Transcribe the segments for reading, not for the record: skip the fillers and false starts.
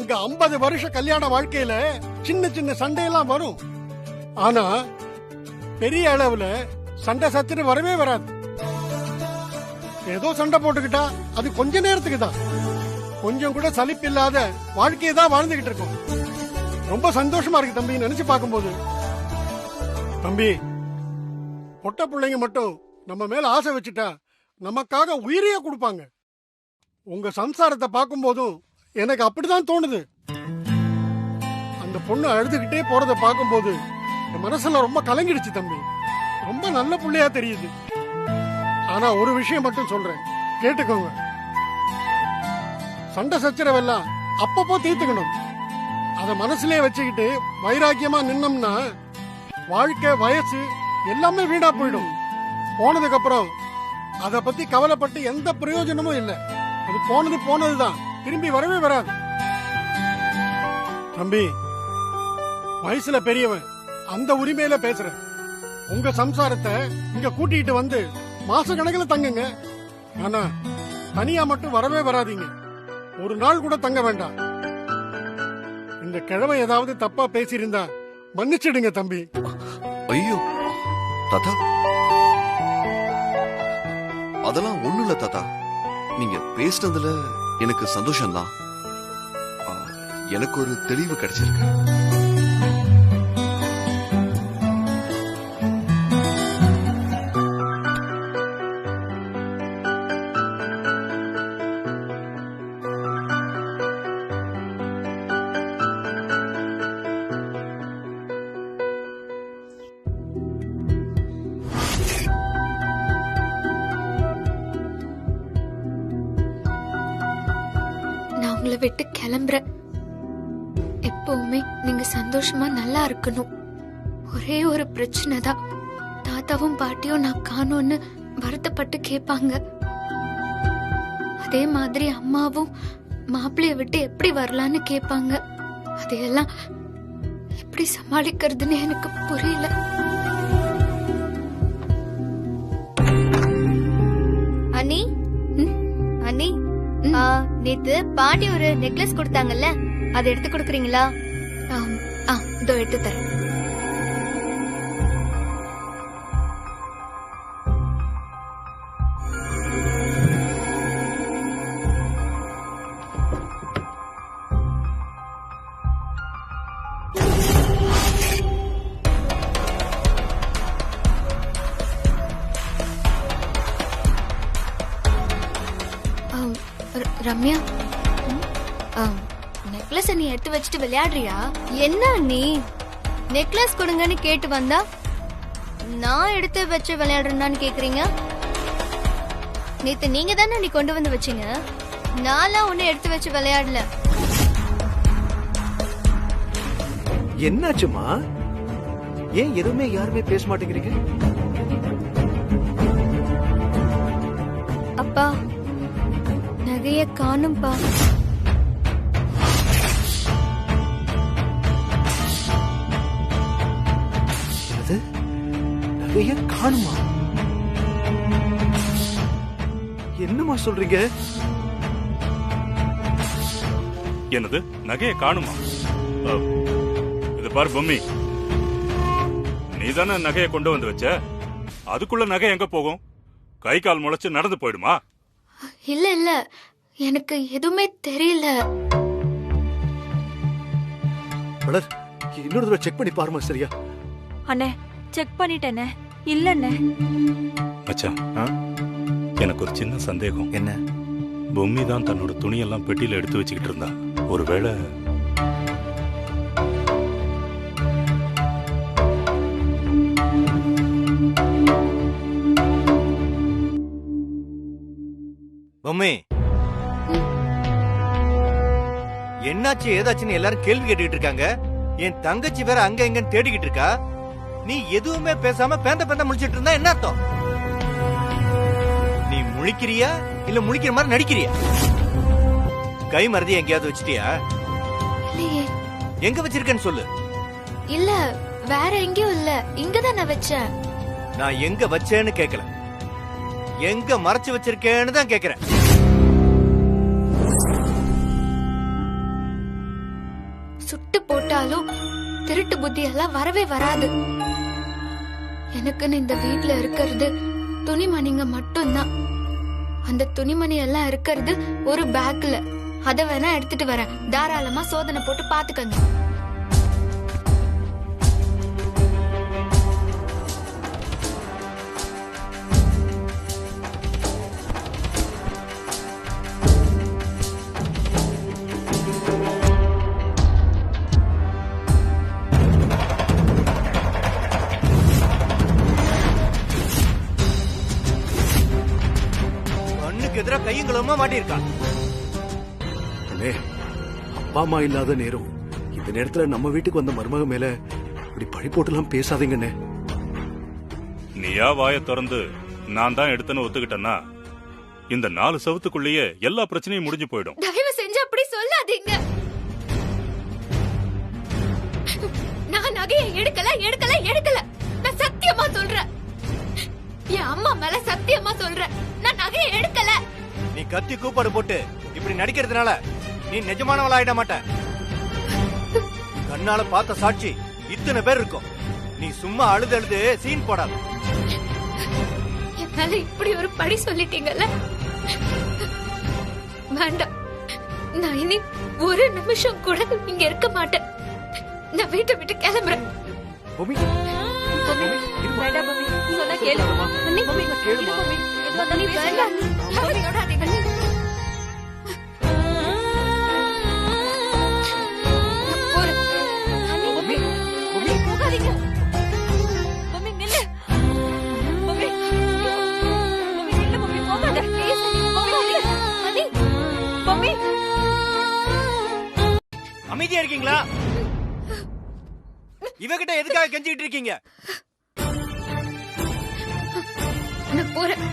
எங்க 50 வருஷ கல்யாண வாழ்க்கையில சின்ன சின்ன சண்டையெல்லாம் வரும். ஆனா பெரிய அளவுல சண்டை சத்துன்னு வரவே வராது. ஏதோ சண்டை போட்டுக்கிட்டா அது கொஞ்ச நேரத்துக்கு தான். கொஞ்சம் கூட சலிப்பு இல்லாத வாழ்க்கையை தான் வாழ்ந்துகிட்டு இருக்கோம். ரொம்ப சந்தோஷமா இருக்கு தம்பி நினைச்சு பார்க்கும்போது. தம்பி, பொட்ட பிள்ளைங்க மட்டும் நம்ம மேல ஆசை வச்சுட்டா நமக்காக உயிரையே கொடுப்பாங்க. உங்க சம்சாரத்தை பார்க்கும் போதும் எனக்கு அப்படிதான் தோணுது. அந்த பொண்ணு அழுதுகிட்டே போறத பார்க்கும்போது என் மனசுல ரொம்ப கலங்கிடுச்சு தம்பி. ரொம்ப நல்ல பிள்ளையா தெரியுது. ஆனா ஒரு விஷயம் மட்டும் சொல்றேன், கேட்டுக்கோங்க. சண்டை சச்சரவெல்லாம் அப்பப்போ தீர்த்துக்கணும். அத மனசுலயே வச்சுக்கிட்டு வைராக்கியமா நின்னோம்னா வாழ்க்கை வயசு எல்லாமே வீணா போயிடும். போனதுக்கு அப்புறம் அத பத்தி கவலைப்பட்டு எந்த பிரயோஜனமும் இல்லை. அது போனது போனதுதான், திரும்பி வரவே வராது. தம்பி, வயசுல பெரியவன், அந்த உரிமையில பேசுறேன். உங்க சம்சாரத்தை இங்க கூட்டிட்டு வந்து மாச கணக்கில் தங்குங்க. ஆனா தனியா மட்டும் வரவே வராதீங்க. ஒரு நாள் கூட தங்க வேண்டாம். இந்த கிழமை ஏதாவது தப்பா பேசியிருந்தா மன்னிச்சிடுங்க தம்பி. ஐயோ தாத்தா, அதெல்லாம் ஒண்ணும் இல்ல தாத்தா. நீங்க பேசினதுல எனக்கு சந்தோஷம்தான். எனக்கு ஒரு தெளிவு கிடைச்சிருக்கு. உங்களை விட்டு கிளம்புறேன். எப்பவுமே நீங்க சந்தோஷமா நல்லா இருக்கணும். ஒரே ஒரு பிரச்சனை தான், தாத்தாவும் பாட்டியும் நான் காணோன்னு வருத்தப்பட்டு கேட்பாங்க. அதே மாதிரி அம்மாவும் மாப்பிள்ளைய விட்டு எப்படி வரலான்னு கேட்பாங்க. அதையெல்லாம் எப்படி சமாளிக்கிறதுன்னு எனக்கு புரியல. அண்ணி, அண்ணி, நேத்து பாட்டி ஒரு நெக்லஸ் கொடுத்தாங்கல்ல, அதை எடுத்து கொடுக்குறீங்களா? இதோ எடுத்து தரேன். ரம்யா, நெக்லஸ் நீ எடுத்து வச்சுட்டு விளையாடுறியா? என்ன நீ நெக்லஸ் கொடுங்கன்னு கேட்டு வந்தா நான் எடுத்து வச்சு விளையாடுறேன்னு கேக்குறீங்க? நேத்து நீங்க தானே நீ கொண்டு வந்து வச்சீங்க. நான்லாம் ஒண்ணு எடுத்து வச்சு விளையாடல. என்னாச்சுமா? ஏன் எதுவுமே யாருமே பேச மாட்டேங்கிறீங்க? அப்பா, நகைய காணும்பா. நகைய காணுமா? என்னமா சொல்றீங்க? என்னது நகைய காணுமா? இது பாரு பொம்மி, நீதானே நகைய கொண்டு வந்து வச்ச. அதுக்குள்ள நகை எங்க போகும்? கை கால் முளைச்சு நடந்து போயிடுமா? இல்ல இல்ல, எனக்கு எதுவுமே தெரியல. மலர், இன்னொரு தடவை செக் பண்ணி பாருமா. சரியா அண்ணே? செக் பண்ணிட்டேனே. இல்லண்ணே. மச்சான், எனக்கு ஒரு சின்ன சந்தேகம். என்ன? பொம்மி தான் தன்னோட துணியெல்லாம் பெட்டியில எடுத்து வச்சுக்கிட்டு இருந்தா. ஒருவேளை பொம்மி, என்னாச்சு ஏதாச்சுன்னு எல்லாரும் கேள்வி கேட்டுக்கிட்டு இருக்காங்க. என் தங்கச்சி வேற அங்க எங்கன்னு தேடிக்கிட்டு இருக்கா. நீ எதுவுமே பேசாம பேந்த பேந்த முழிச்சிட்டு இருந்தா என்ன அர்த்தம்? நீ முழிக்கிறியா இல்ல முழிக்கிற மாதிரி நடிக்கிறியா? கை மருதி எங்கேயாவது வச்சிட்டியா? இல்லையே. எங்க வச்சிருக்கேன்னு சொல்லு. இல்ல, வேற எங்கேயும் இல்ல, இங்கதான் நான் வச்சேன். நான் எங்க வச்சேன்னு கேக்கல, எங்க மறைச்சு வச்சிருக்கேன்னு தான் கேக்குறேன். சுட்டு போட்டாலும் திருட்டு புத்தி எல்லாம் வரவே வராது. எனக்குன்னு இந்த வீட்ல இருக்கிறது துணிமணிங்க மட்டும்தான். அந்த துணிமணி எல்லாம் இருக்கிறது ஒரு பேக்ல. அத வேணா எடுத்துட்டு வரேன், தாராளமா சோதனை போட்டு பாத்துக்கங்க. எதிரா கையங்களுமா மாட்டிருக்கான். அண்ணே, அப்பா அம்மா இல்லாத நேரம் இந்த நேரத்துல நம்ம வீட்டுக்கு வந்த மருமக மேல இப்படி பழி போட்டுலாம் பேசாதீங்கண்ணே. நீயா வாய திறந்து நான் தான் எடுத்தேன்னு ஒத்துக்கிட்டேன்னா இந்த 4 செவத்துக்குள்ளேயே எல்லா பிரச்சனையும் முடிஞ்சு போயிடும். தயவு செஞ்சு அப்படி சொல்லாதீங்க. நான் நகையை எடுக்கல. நான் சத்தியமா சொல்றேன், என் அம்மா மேல சத்தியமா சொல்றேன், நான் நகையை எடுக்கல. நீ கத்தி கூப்பாடு போட்டு இப்படி நடிக்கிறதுனால நீ நிஜமானவளா ஆயிட மாட்ட. கண்ணால பார்த்த சாட்சி இத்தனை பேர் இருக்கும். நீ சும்மா அழுது சீன் போடாத. என்னால இப்படி ஒரு பழி சொல்லிட்டீங்கல்ல, வேண்டாம். நான் இனி ஒரு நிமிஷம் கூட இங்க இருக்க மாட்டேன். நான் வீட்டை விட்டு கிளம்புறேன். பூமி, வேண்டாம் பூமி, சொன்னா கேளு. அண்ணி, பூமி, இரு பூமி. நீ வேண்டாம், யாரை தொடாதீங்க. நான் போறேன். பூமி, பூமி, போகாதீங்க. பூமி, நில்லு. பூமி, பூமி, நில்லு பூமி, போகாத. ப்ளீஸ், பூமி, நில்லு. அண்ணி, பூமி. அமைதியா இருக்கீங்களா? இவகிட்ட எதுக்காக கெஞ்சிட்டு இருக்கீங்க? நான் போறேன்.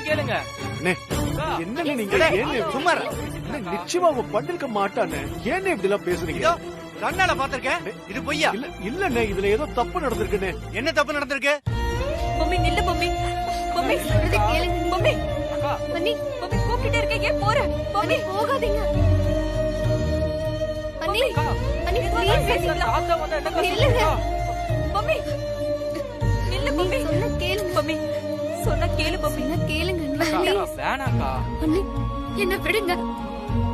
கேளுங்க. என்னண்ணே நீங்க? ஏன்னு சும்மா நிச்சயமா அவன் பண்ணிருக்க மாட்டானே. ஏன்னு இப்படி எல்லாம் பேசுறீங்க? கண்ணால பாத்திருக்கேன். இது பொய்யா? இல்லண்ணே, இதுல ஏதோ தப்பு நடந்திருக்குண்ணே. என்ன தப்பு நடந்திருக்கு? பூமி, நில்லு பூமி. பூமி, சொல்றதை கேளுங்க. பூமி, அண்ணி, பூமி, கூப்பிட்டுட்டே இருக்க, ஏன் போற? பூமி, போகாதீங்க. அண்ணி, அண்ணி, please, நில்லுங்க. பூமி, நில்லு பூமி. சொன்னா கேளுங்க. பூமி, சொன்னா கேளு பூமி. சொன்னா கேளுங்க. அண்ணி, என்ன விடுங்க.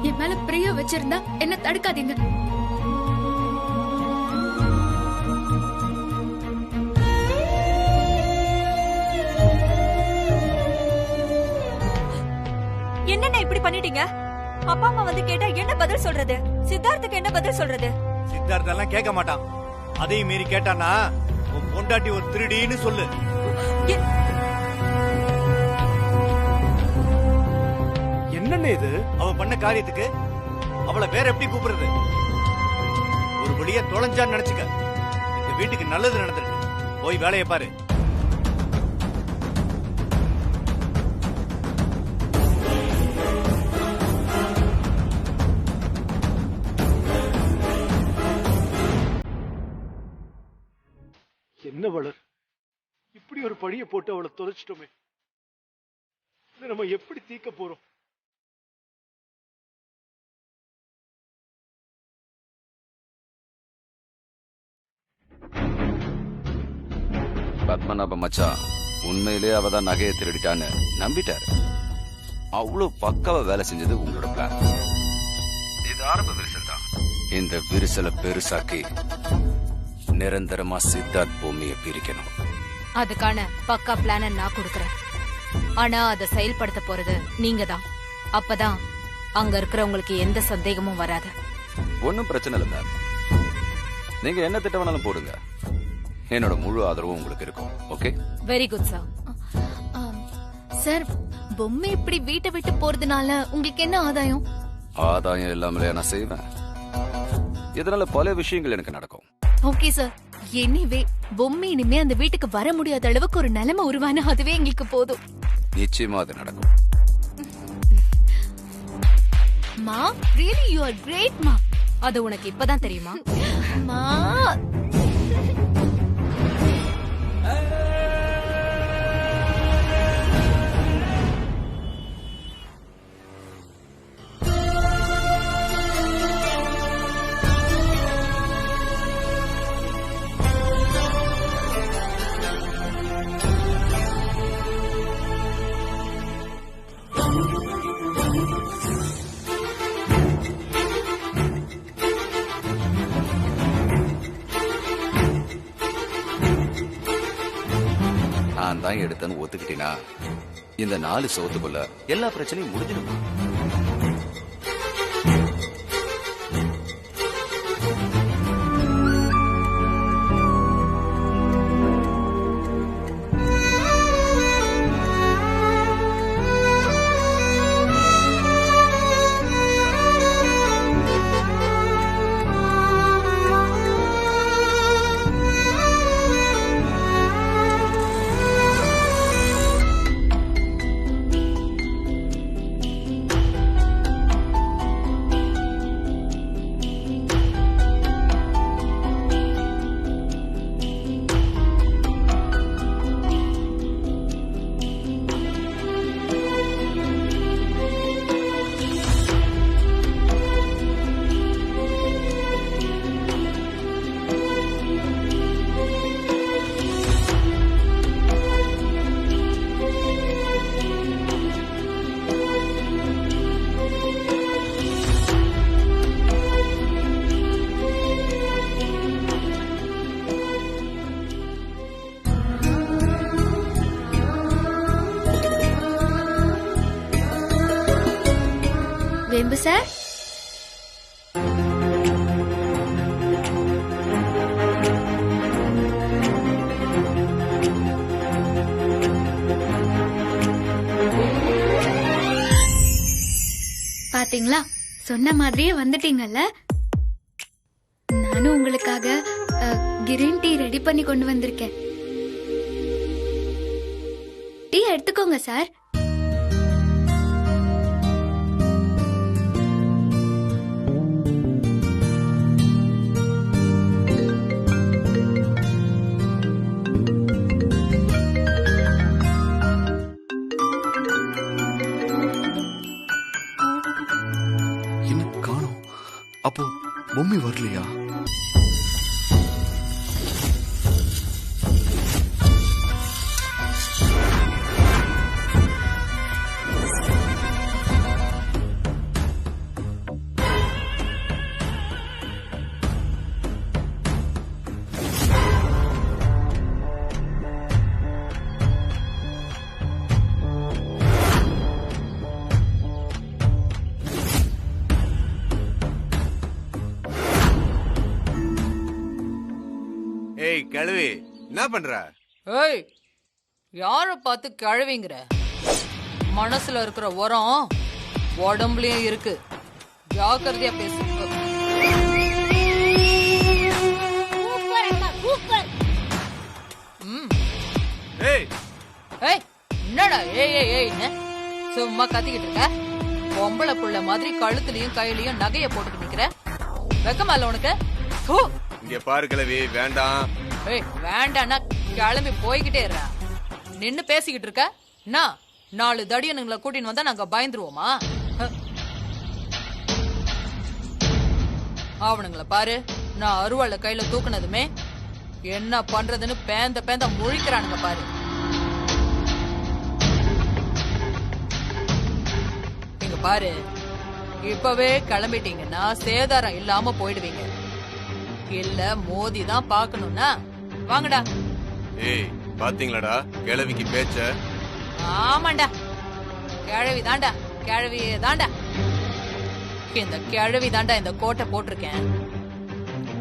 என் மேல பிரியம் வச்சிருந்தா என்ன தடுக்காதீங்க. என்னண்ணா இப்படி பண்ணிட்டீங்க? அப்பா அம்மா வந்து கேட்டா என்ன பதில் சொல்றது? சித்தார்த்துக்கு என்ன பதில் சொல்றது? சித்தார்த்த எல்லாம் கேட்க மாட்டான். அதையும் மீறி கேட்டானா உன் பொண்டாட்டி ஒரு திருடின்னு சொல்லு. என்னண்ணே இது? அவன் பண்ண காரியத்துக்கு அவளை வேற எப்படி கூப்பிடுறது? ஒரு வழியா தொலைஞ்சான்னு நினைச்சுக்க. இந்த வீட்டுக்கு நல்லது நடந்திருக்கு. போய் வேலையை பாரு. என்ன வளர், இப்படி ஒரு பழிய போட்டு அவளை தொலைச்சிட்டோமே. இதை நம்ம எப்படி தீர்க்க போறோம்? பத்மநாப மச்சான் உண்மையிலே அவதான் நகையை திருடிட்டான்னு நம்பிட்டாரு. அவ்வளவு பக்காவா வேலை செஞ்சது உங்களோட பிளான். இது ஆரம்ப விரிசல் தான். இந்த விரிசலை பெருசாக்கி நிரந்தரமா சித்தார்த் பூமியை பிரிக்கணும். அதுக்கான பக்கா பிளான நான் கொடுக்கறேன். ஆனா அதை செயல்படுத்த போறது நீங்க தான். அப்பதான் அங்க இருக்கிறவங்களுக்கு எந்த சந்தேகமும் வராது. ஒன்னும் பிரச்சனை இல்ல மேம். நீங்க என்ன திட்டம் வேணாலும் போடுங்க. என்னோட முழு ஆதரவும் உங்களுக்கு இருக்கும். Okay, very good sir. Sir, பொம்மை இப்படி வீட்டை விட்டு போறதுனால உங்களுக்கு என்ன ஆதாயம்? ஆதாயம் இல்லாமலே நான் செய்வேன். இதனால பல விஷயங்கள் எனக்கு நடக்கும். Okay sir. எனிவே பொம்மை இனிமே அந்த வீட்டுக்கு வர முடியாத அளவுக்கு ஒரு நிலைமை உருவான அதுவே எங்களுக்கு போதும். நிச்சயமா அது நடக்கும். மா, really you are great மா. அது உனக்கு இப்பதான் தெரியுமா? மா, நான் தான் எடுத்தேன்னு ஒத்துக்கிட்டேனா இந்த 4 சவத்துக்குள்ள எல்லா பிரச்சனையும் முடிஞ்சிடுமா? வேம்பு சார், பாத்தீங்களா, சொன்ன மாதிரியே வந்துட்டீங்கல்ல. நானும் உங்களுக்காக கிரீன் டீ ரெடி பண்ணி கொண்டு வந்திருக்கேன். டீ எடுத்துக்கோங்க சார். அப்போ பொம்மி வரலையா? ஏய் கிழவி, என்ன பண்ற? ஏய், யார பார்த்து கிழவிங்கிற? மனசுல இருக்கிற உரம் உடம்புலயும் இருக்கு. ஜாக்கிரதையா பேசு. ஏய் ஏய், என்னடா ஏய் ஏய் ஏய்ன்னு சும்மா கத்திக்கிட்டு இருக்க? பொம்பளை புள்ள மாதிரி கழுத்துலயும் கையிலயும் நகைய போட்டுட்டு நிக்கிற. வெக்கமா இல்ல உனக்கு? தூ. இங்க பாரு கிழவி, வேண்டாம். ஏய், வேண்டான்னா கிளம்பி போய்கிட்டே இருற. நின்னு பேசிக்கிட்டு இருக்க. என்ன 4 தடியனுங்களை கூட்டின்னு வந்தா நாங்க பயந்துருவோமா? அவனுங்களை பாரு, நான் அருவாள கையில தூக்குனதுமே என்ன பண்றதுன்னு பேந்த பேந்த முழிக்கிறானுங்க பாரு. இங்க பாரு, இப்பவே கிளம்பிட்டீங்கன்னா சேதாரம் இல்லாம போயிடுவீங்க. இல்ல மோதி தான் பாக்கணும்னா வாங்கடா. ஏய், பாத்தீங்களாடா கிழவிக்கு பேச்ச? ஆமாண்டா, கிழவி தாண்டா, கிழவியே தாண்டா. இந்த கிழவி தாண்டா இந்த கோட்டை போட்டிருக்கேன்.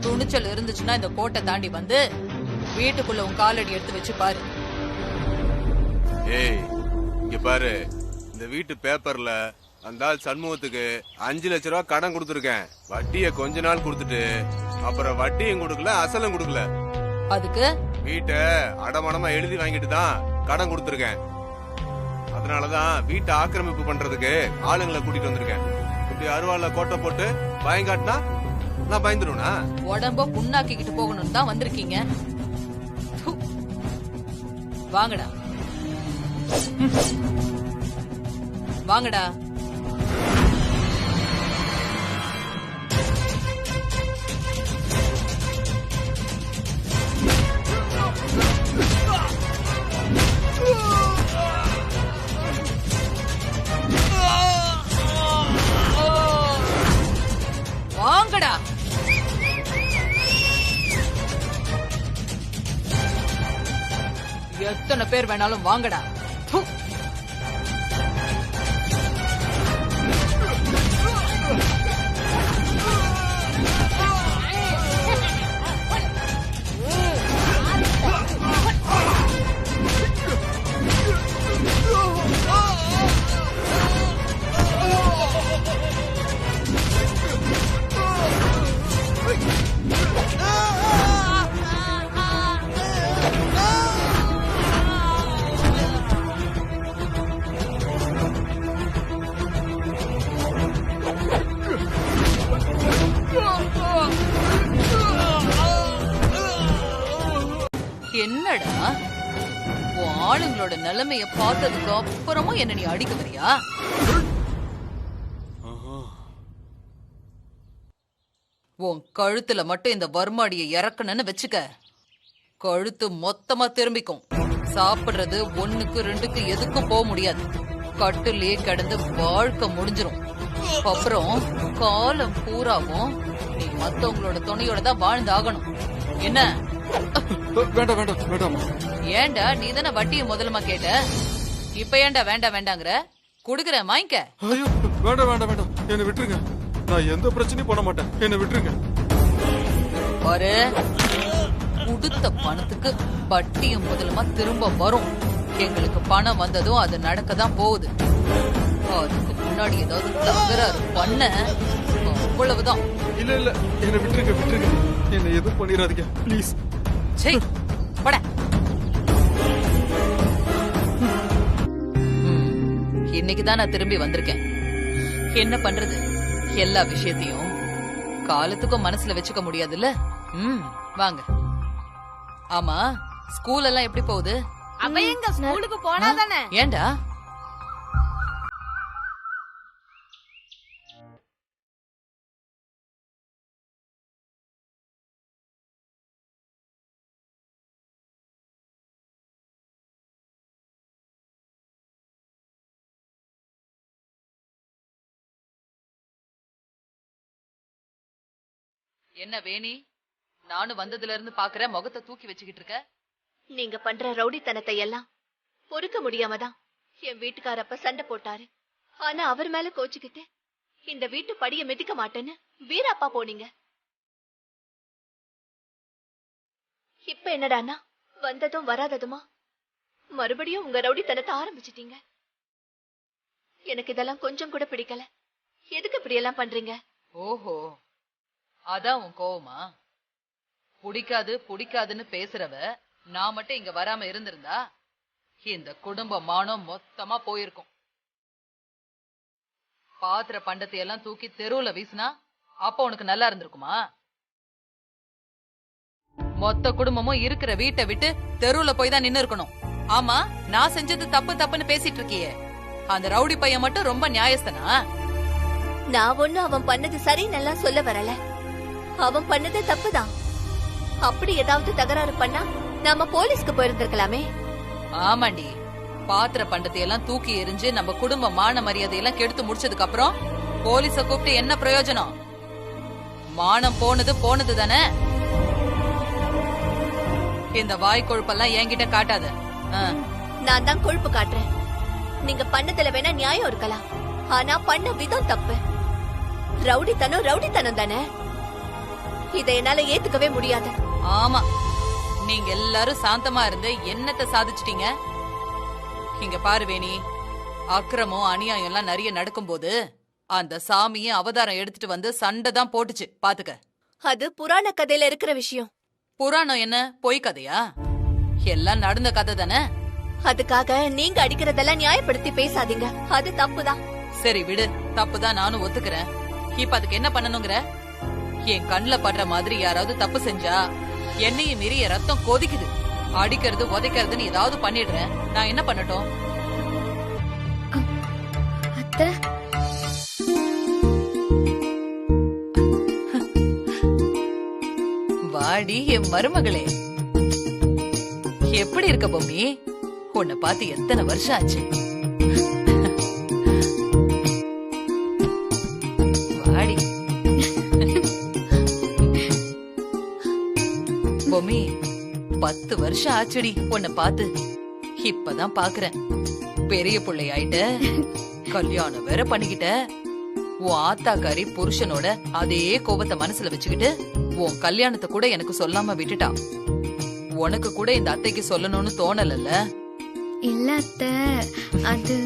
துணிச்சல் இருந்துச்சுன்னா இந்த கோட்டை தாண்டி வந்து வீட்டுக்குள்ள உன் காலடி எடுத்து வச்சு பாரு. ஏய், இங்க பாரு, இந்த வீட்டு பேப்பர்ல அந்த ஆள் சண்முகத்துக்கு 5 லட்சம் ரூபாய் கடன் கொடுத்துருக்கேன். வட்டிய கொஞ்ச நாள் கொடுத்துட்டு அப்புறம் வட்டியும் கொடுக்கல, அசலும் கொடுக்கல. அதுக்கு வீட்டை அடமானமா எழுதி வாங்கிட்டு தான் கடன் கொடுத்துருக்கேன். அதனாலதான் வீட்டை ஆக்கிரமிப்பு பண்றதுக்கு ஆளுங்களை கூட்டிட்டு வந்திருக்கேன். இப்படி அருவாள்ல கோட்டை போட்டு பயங்காட்டினா நான் பயந்துருவனா? உடம்ப புண்ணாக்கிக்கிட்டு போகணும்னு தான் வந்திருக்கீங்க. வாங்கடா வாங்கடா. வாங்கடா. எத்தனை எத்தனை பேர் வேணாலும் வாங்கடா. ப்பு. என்னடா உன் ஆளுங்களோட நிலைமைய பார்த்ததுக்கு அப்புறமும் என்ன நீ அடிக்க வரியா? உன் கழுத்துல மட்டும் இந்த வர்மாடியை இறக்கணும்னு வச்சுக்க, கழுத்து மொத்தமா திரும்பிக்கும். சாப்பிடுறது 1க்கு 2க்கு எதுக்கும் போக முடியாது. கட்டுலயே கிடந்து வாழ்க்கை முடிஞ்சிரும். அப்புறம் காலம் பூராவும் நீ மத்தவங்களோட துணையோட தான் வாழ்ந்து ஆகணும். என்ன? வேண்டாம் வேண்டாம் வேண்டாம். ஏண்டா நீ தானே வட்டியை முதலமா கேட்ட, இப்ப ஏண்டா வேண்டாம் வேண்டாங்கிற? குடுக்குற வாங்கிக்க. ஐயோ வேண்டாம் வேண்டாம் வேண்டாம், என்ன விட்டுருங்க. நான் எந்த பிரச்சனையும் பண்ண மாட்டேன், என்ன விட்டுருங்க. பாரு, குடுத்த பணத்துக்கு வட்டியும் முதலமா திரும்ப வரும். எங்களுக்கு பணம் வந்ததும் அது நடக்கதான் போகுது. அதுக்கு முன்னாடி ஏதாவது தகராறு பண்ண அவ்வளவுதான். இல்ல இல்ல, என்ன விட்டுருங்க விட்டுருங்க, என்ன எதுவும் பண்ணிடாதீங்க ப்ளீஸ். சே பட. இன்னைக்குதான் நான் திரும்பி வந்திருக்கேன். என்ன பண்றது, எல்லா விஷயத்தையும் காலத்துக்கும் மனசுல வச்சுக்க முடியாதுல்ல. வாங்க. ஆமா, ஸ்கூல் எல்லாம் எப்படி போகுது? அவ எங்க ஸ்கூலுக்கு போனாதானே? ஏண்டா? என்ன வேணி, நானும் வந்ததுல இருந்து பாக்குறேன் முகத்தை தூக்கி வச்சுக்கிட்டு இருக்க. நீங்க பண்ற ரவுடித்தனத்தை எல்லாம் பொறுக்க முடியாம தான் என் வீட்டுக்காரப்ப சண்டை போட்டாரு. ஆனா அவர் மேல கோச்சுக்கிட்டு இந்த வீட்டு படிய மிதிக்க மாட்டேன்னு வீரப்பா போனீங்க. இப்ப என்னடானா வந்ததும் வராததுமா மறுபடியும் உங்க ரவுடித்தனத்தை ஆரம்பிச்சிட்டீங்க. எனக்கு இதெல்லாம் கொஞ்சம் கூட பிடிக்கல. எதுக்கு இப்படி எல்லாம் பண்றீங்க? ஓஹோ, அதான் உன் கோவமா? பிடிக்காது பிடிக்காதுன்னு பேசுறவ நான் மட்டும் இங்க வராம இருந்திருந்தா இந்த குடும்ப மானம் மொத்தமா போயிருக்கும். பாத்திர பண்டத்தை எல்லாம் தூக்கி தெருவுல வீசினா அப்ப உனக்கு நல்லா இருந்திருக்குமா? மொத்த குடும்பமும் இருக்கிற வீட்டை விட்டு தெருவுல போய் தான் நின்னு இருக்கணும். ஆமா, நான் செஞ்சது தப்பு தப்புன்னு பேசிட்டு இருக்கியே, அந்த ரவுடி பையன் மட்டும் ரொம்ப நியாயஸ்தனா? நான் ஒண்ணும் அவன் பண்ணது சரின்னு சொல்ல வரல. அவன் பண்ணது தப்புதான். அப்படி ஏதாவது தகராறு பண்ணா நாம போலீஸ்க்கு போயிருந்திருக்கலாமே. ஆமாண்டி, பாத்திர பண்டத்தை எல்லாம் தூக்கி எரிஞ்சு நம்ம குடும்ப மான மரியாதையெல்லாம் கெடுத்து முடிச்சதுக்கு அப்புறம் போலீஸ கூப்பிட்டு என்ன பிரயோஜனம்? மானம் போனது போனது தானே. இந்த வாய் கொழுப்பெல்லாம் என்கிட்ட காட்டாத. நான் தான் கொழுப்பு காட்டுறேன். நீங்க பண்ணதுல வேணா நியாயம் இருக்கலாம், ஆனா பண்ண விதம் தப்பு. ரவுடித்தனம் ரவுடித்தனம் தானே. இதை என்னால ஏத்துக்கவே முடியாது. ஆமா, நீங்க எல்லாரும் சாந்தமா இருந்து என்னத்தை சாதிச்சிட்டீங்க? இங்க பாரு வேணி, அக்கிரமம் அநியாயம் எல்லாம் நிறைய நடக்கும்போது அந்த சாமியை அவதாரம் எடுத்துட்டு வந்து சண்டை தான் போட்டுச்சு, பாத்துக்க. அது புராண கதையில இருக்கிற விஷயம். புராணம் என்ன பொய் கதையா? எல்லாம் நடந்த கதை தானே. அதுக்காக நீங்க அடிக்கிறதெல்லாம் நியாயப்படுத்தி பேசாதீங்க, அது தப்புதான். சரி விடு, தப்புதான், நானும் ஒத்துக்கிறேன். இப்ப அதுக்கு என்ன பண்ணணுங்கிற? என் கண்ணுல படுற மாதிரி யாராவது தப்பு செஞ்சா என்னையும் மீறி என் ரத்தம் கொதிக்குது. அடிக்கிறது உதைக்கிறதுன்னு ஏதாவது பண்ணிடுறேன். நான் என்ன பண்ணட்டும்? அத்தை, வாடி என் மருமகளே. எப்படி இருக்க பொம்மி? உன்னை பார்த்து எத்தனை வருஷம் ஆச்சு? வாடி பொம்மி, 10 வருஷம் ஆச்சுடி உன்னை பார்த்து. இப்பதான் பாக்குறேன். பெரிய பிள்ளையாயிட்ட, கல்யாணம் வேற பண்ணிக்கிட்ட. உன் ஆத்தாக்காரி புருஷனோட அதே கோபத்தை மனசுல வச்சுக்கிட்டு உன் கல்யாணத்தை கூட எனக்கு சொல்லாம விட்டுட்டான். உனக்கு கூட இந்த அத்தைக்கு சொல்லணும்னு தோணலல்ல? இல்ல அத்தை, அது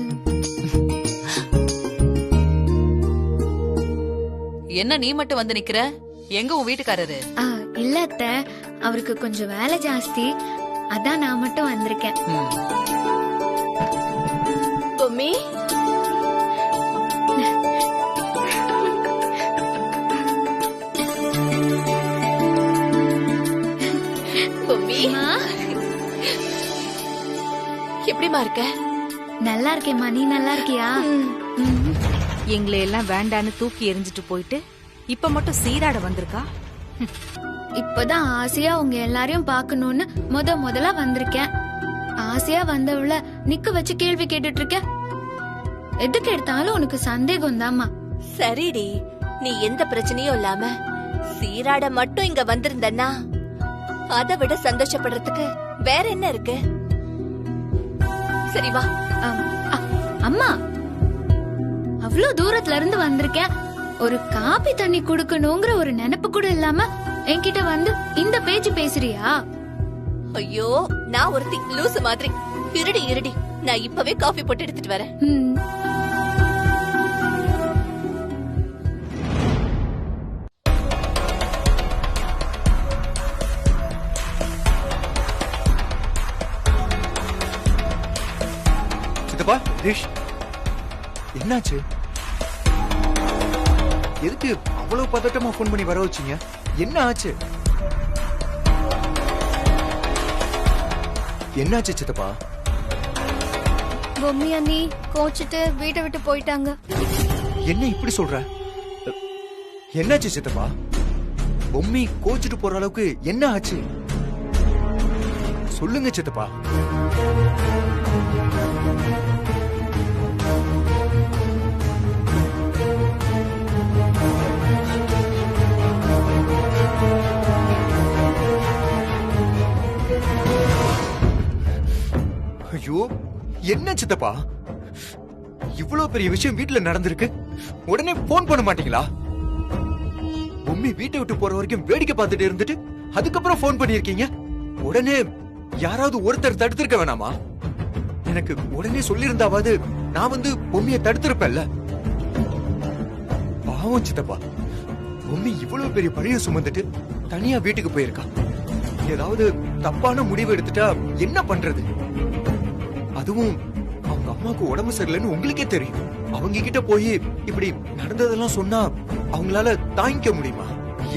என்ன நீ மட்டும் வந்து நிக்கிற? எங்க உன் வீட்டுக்காரரு? இல்ல அத்தை, அவருக்கு கொஞ்சம் வேலை ஜாஸ்தி, அதான் நான் மட்டும் வந்திருக்கேன். பொம்மி, பொம்மி எப்படிமா இருக்க? நல்லா இருக்கேம்மா, நீ நல்லா இருக்கியா? எங்களை எல்லாம் வேண்டான்னு தூக்கி எறிஞ்சிட்டு போயிட்டு இப்ப மட்டும் சீராட வந்திருக்கா. இப்பதான் ஆசையா உங்க எல்லாரையும் பாக்கணும்னு முதல்ல வந்திருக்கேன். ஆசையா வந்தவள நிக்க வச்சு கேள்வி கேட்டுட்டு இருக்க. எதுக்கு எடுத்தாலும் உனக்கு சந்தேகம் தாமா. சரிடி, நீ எந்த பிரச்சனையும் இல்லாம சீராட மட்டும் இங்க வந்திருந்தன்னா அதை விட சந்தோஷப்படுறதுக்கு வேற என்ன இருக்கு? சரி வா. அம்மா, அவ்வளவு தூரத்துல இருந்து வந்திருக்கேன், ஒரு காபி தண்ணி குடுக்கணுங்கிற ஒரு நினைப்பு கூட இல்லாம என்கிட்ட வந்து இந்த பேச்சு பேசுறியா? ஐயோ, நான் ஒருத்தி லூசு மாதிரி. இருடி, நான் இப்பவே காஃபி போட்டு எடுத்துட்டு வரேன். சித்தப்பா, ரேஷ், என்னாச்சு? எதுக்கு அவ்வளவு பதட்டமா போன் பண்ணி வர வச்சீங்க? என்ன ஆச்சு? என்னாச்சு சித்தப்பா? பொம்மி அண்ணி கோச்சிட்டு வீட்டை விட்டு போயிட்டாங்க. என்ன இப்படி சொல்ற? என்னாச்சு சித்தப்பா? பொம்மி கோச்சிட்டு போற அளவுக்கு என்ன ஆச்சு? சொல்லுங்க சித்தப்பா. ஐயோ, என்ன சித்தப்பா, இவ்வளவு பெரிய விஷயம் வீட்டுல நடந்திருக்கு, உடனே போன் பண்ண மாட்டீங்களா? பொம்மி வீட்டை விட்டு போற வரைக்கும் வேடிக்கை பார்த்துட்டு இருந்துட்டு அதுக்கப்புறம் போன் பண்ணிருக்கீங்க. உடனே யாராவது ஒருத்தர் தடுத்திருக்க வேணாமா? எனக்கு உடனே சொல்லியிருந்தாவது நான் வந்து பொம்மியை தடுத்திருப்பேன்ல. பாவம் சித்தப்பா, பொம்மி இவ்வளவு பெரிய பழிய சுமந்துட்டு தனியா வீட்டுக்கு போயிருக்கா. ஏதாவது தப்பான முடிவு எடுத்துட்டா என்ன பண்றது? அதுவும் அவங்க அம்மாவுக்கு உடம்பு சரியில்லைன்னு உங்களுக்கே தெரியும். அவங்க கிட்ட போய் இப்படி நடந்ததெல்லாம் சொன்னா அவங்களால தாங்கிக்க முடியுமா?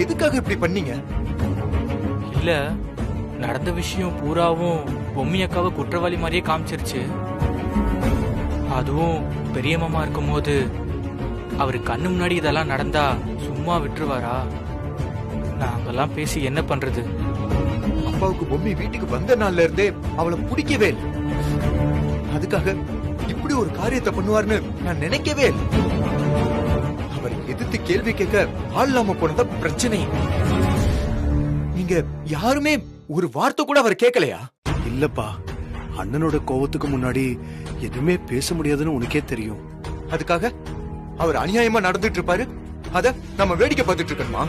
எதுக்காக இப்படி பண்ணீங்க? இல்ல, நடந்த விஷயம் பூராவும் பொம்மி அக்காவை குற்றவாளி மாதிரியே காமிச்சிருச்சு. அதுவும் பெரிய மாமா இருக்கும் போது அவரு கண்ணு முன்னாடி இதெல்லாம் நடந்தா சும்மா விட்டுருவாரா? நாங்கெல்லாம் பேசி என்ன பண்றது? அப்பாவுக்கு பொம்மி வீட்டுக்கு வந்த நாள்ல இருந்தே அவளை பிடிக்கவே இல்லை. அதுக்காக இப்படி ஒரு காரியத்தை பண்ணுவார்னு நான் நினைக்கவே இல்லை. அவர் எதிர்த்து கேள்வி கேட்க ஆள் இல்லாம போனத பிரச்சனை. நீங்க யாருமே ஒரு வார்த்தை கூட அவர் கேட்கலையா? இல்லப்பா, அண்ணனோட கோவத்துக்கு முன்னாடி எதுவுமே பேச முடியாதுன்னு உனக்கே தெரியும். அதுக்காக அவர் அநியாயமா நடந்துட்டு இருப்பாரு, அத நம்ம வேடிக்கை பார்த்துட்டு இருக்கணுமா?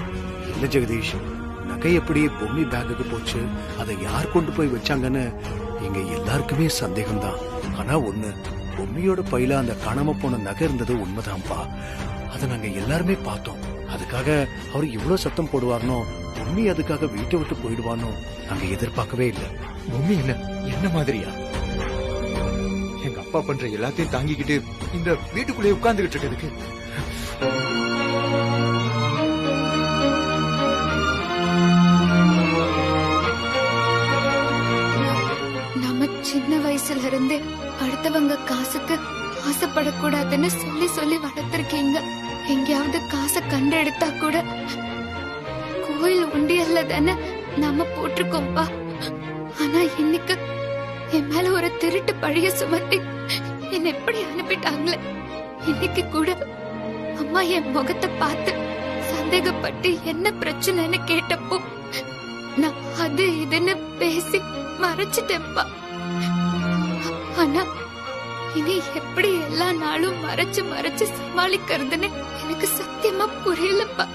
இல்ல ஜெகதீஷ், நகை எப்படி பொம்மி பேங்குக்கு போச்சு, அதை யார் கொண்டு போய் வச்சாங்கன்னு எங்க எல்லாருக்குமே சந்தேகம்தான். ஆனா ஒண்ணு, பொம்மியோட பையில அந்த காணாம போன நகை இருந்தது உண்மைதான்ப்பா. அதை நாங்க எல்லாருமே பார்த்தோம். அதுக்காக அவர் இவ்வளவு சத்தம் போடுவார்னோ, பொம்மி அதுக்காக வீட்டை விட்டு போயிடுவானோ நாங்க எதிர்பார்க்கவே இல்லை. பொம்மி என்ன மாதிரியா? எங்க அப்பா பண்ற எல்லாத்தையும் தாங்கிக்கிட்டு இந்த வீட்டுக்குள்ளே உட்கார்ந்துகிட்டு இருக்கிறதுக்கு சின்ன வயசுல இருந்து அடுத்தவங்க காசுக்கு ஆசைப்படக்கூடாதுன்னு சொல்லி சொல்லி வளர்த்திருக்கீங்க. எங்கேயாவது காசை கண்டெடுத்தா கூட கோயில் உண்டியல்ல தானே நாம போட்டிருக்கோம்பா. ஆனா இன்னைக்கு என் மேல ஒரு திருட்டு பழிய சுமத்தி என்ன எப்படி அனுப்பிட்டாங்களே. இன்னைக்கு கூட அம்மா என் முகத்தை பார்த்து சந்தேகப்பட்டு என்ன பிரச்சனைன்னு கேட்டப்போ நான் அது இதுன்னு பேசி மறைச்சிட்டேன்ப்பா. ஆனா இனி எப்படி எல்லா நாளும் மறைச்சு மறைச்சு சமாளிக்கிறதுன்னு எனக்கு சத்தியமா புரியலப்பா.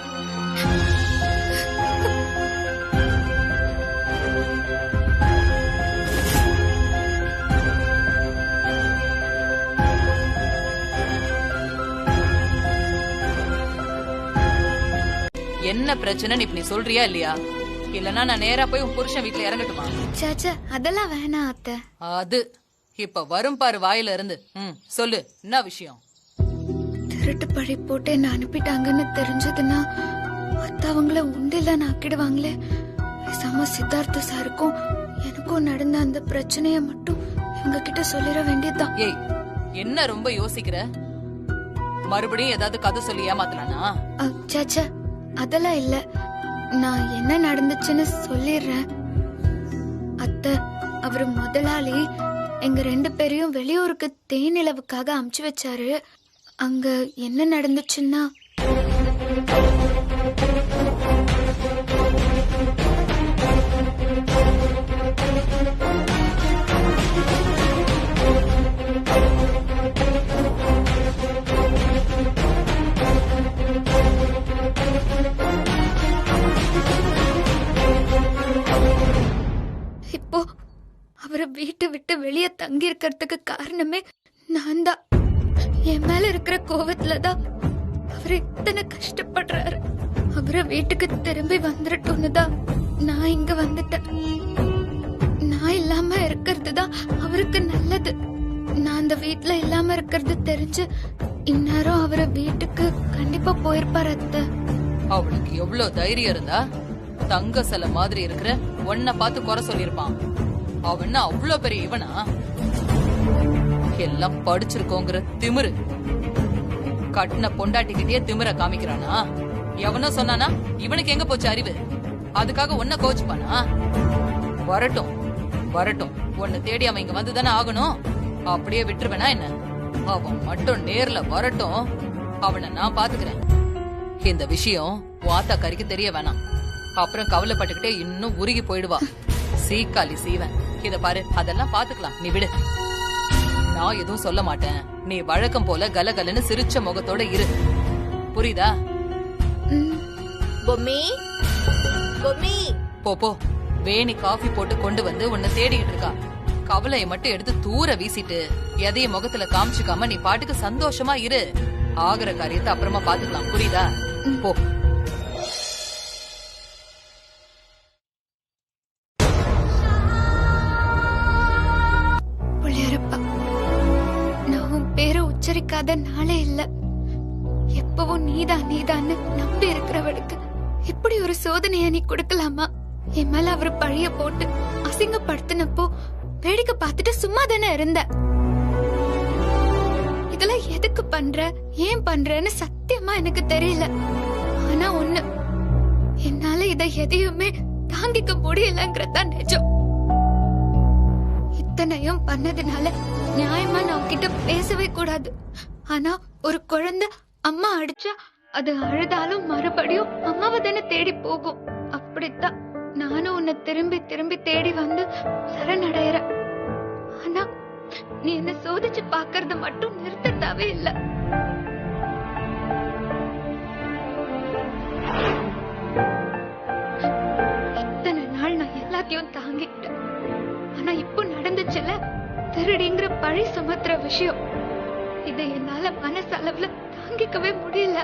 என்ன பிரச்சனைன்னு இப்ப நீ சொல்றியா இல்லையா? இல்லனா நான் நேரா போய் உன் புருஷன் வீட்டுல இறங்கட்டுமா? சாச்சா அதெல்லாம் வேணாம் அத்தை. அது இப்ப வரும் பாரு வாயில இருந்து. சொல்லு, என்ன விஷயம்? திருட்டு பழி போட்டு என்ன அனுப்பிட்டாங்கன்னு தெரிஞ்சதுன்னா அத்தை அவங்கள உண்டில்ல ஆக்கிடுவாங்களே. பேசாம சித்தார்த்த சாருக்கும் எனக்கும் நடந்த அந்த பிரச்சனைய மட்டும் இவங்க கிட்ட சொல்லிட வேண்டியதுதான். ஏய், என்ன ரொம்ப யோசிக்கிற? மறுபடியும் ஏதாவது கதை சொல்லி ஏமாத்தலானா? சாச்சா அதெல்லாம் இல்ல, நான் என்ன நடந்துச்சுன்னு சொல்லிடுறேன். அத்தை, அவரு முதலாளி எங்க 2 பேரையும் வெளியூருக்கு தேனிலவுக்காக அமுச்சு வச்சாரு. அங்க என்ன நடந்துச்சுன்னா, இப்போ அவரை வீட்டை விட்டு வெளியே தங்கி இருக்கிறதுக்கு காரணமே நான் தான். என் மேல இருக்கிற கோவத்துலதான் அவரு இத்தனை கஷ்டப்படுறாரு. அவரை வீட்டுக்கு திரும்பி வந்துடட்டும்னு தான் நான் இங்க வந்துட்டேன். நான் இல்லாம இருக்கிறது தான் அவருக்கு நல்லது. நான் அந்த வீட்டுல இல்லாம இருக்கிறது தெரிஞ்சு இந்நேரம் அவரை வீட்டுக்கு கண்டிப்பா போயிருப்பாரு அத்தை. அவளுக்கு எவ்வளவு தைரியம் இருந்தா தங்க சிலை மாதிரி இருக்கிற ஒன்ன பார்த்து குறை சொல்லிருப்பான். அவன் அவ்வளவு பெரிய இவனா? எல்லாம் படிச்சிருக்கோங்கிற திமிரு. கட்டின பொண்டாட்டிக்கிட்டே திமிர காமிக்கிறானா? எவனோ சொன்னானா? இவனுக்கு எங்க போச்சு அறிவு? அதுக்காக ஒன்ன கோச்சுப்பானா? வரட்டும் வரட்டும், உன்னை தேடி அவன் இங்க வந்துதானே ஆகணும். அப்படியே விட்டுருவேனா என்ன? அவன் மட்டும் நேர்ல வரட்டும், அவனை நான் பாத்துக்கிறேன். இந்த விஷயம் வாத்தா கறிக்கு தெரிய வேணாம். அப்புறம் கவலைப்பட்டுக்கிட்டே இன்னும் உருகி போயிடுவா. சீக்காளி சீவன். இத பாரு, அதெல்லாம் பாத்துக்கலாம், நீ விடு. நான் எதுவும் சொல்ல மாட்டேன். நீ வழக்கம் போல கலகலன்னு சிரிச்ச முகத்தோட இரு, புரியுதா? பொம்மி, பொம்மி. போ, வேணி காஃபி போட்டு கொண்டு வந்து உன்னை தேடிக்கிட்டு இருக்கா. கவலையை மட்டும் எடுத்து தூர வீசிட்டு எதையும் முகத்துல காமிச்சுக்காம நீ பாட்டுக்கு சந்தோஷமா இரு. ஆகிற காரியத்தை அப்புறமா பாத்துக்கலாம், புரியுதா? போ. உச்சரிக்காத நாளே இல்ல. எப்பவும் நீதான் நீதான்னு நம்பி இருக்கிறவளுக்கு இப்படி ஒரு சோதனைய நீ கொடுக்கலாமா? என் மேல அவரு பழிய போட்டு அசிங்கப்படுத்தினப்போ வேடிக்கை பார்த்துட்டு சும்மா தானே இருந்த. இதெல்லாம் எதுக்கு பண்ற, ஏன் பண்றன்னு சத்தியமா எனக்கு தெரியல. ஆனா ஒண்ணு, என்னால இதை எதையுமே தாங்கிக்க முடியலங்கிறதா நிஜம். இத்தனையும் பண்ணதுனால நியாயமா நான் உன்கிட்ட பேசவே கூடாது. ஆனா ஒரு குழந்தை அம்மா அடிச்சா அது அழுதாலும் மறுபடியும் அம்மாவை தானே தேடி போகும். அப்படித்தான் நானும் உன்னை திரும்பி திரும்பி தேடி வந்து சரணடைற. ஆனா நீ என்ன சோதிச்சு பாக்கறத மட்டும் நிறுத்தத்தாவே இல்ல. இத்தனை நாள் நான் எல்லாத்தையும் தாங்கிட்டேன். ஆனா இப்போ நடந்துச்சுல திருடிங்கிற பழி சுமத்துற விஷயம், இதை என்னால மனசளவுல தாங்கிக்கவே முடியல.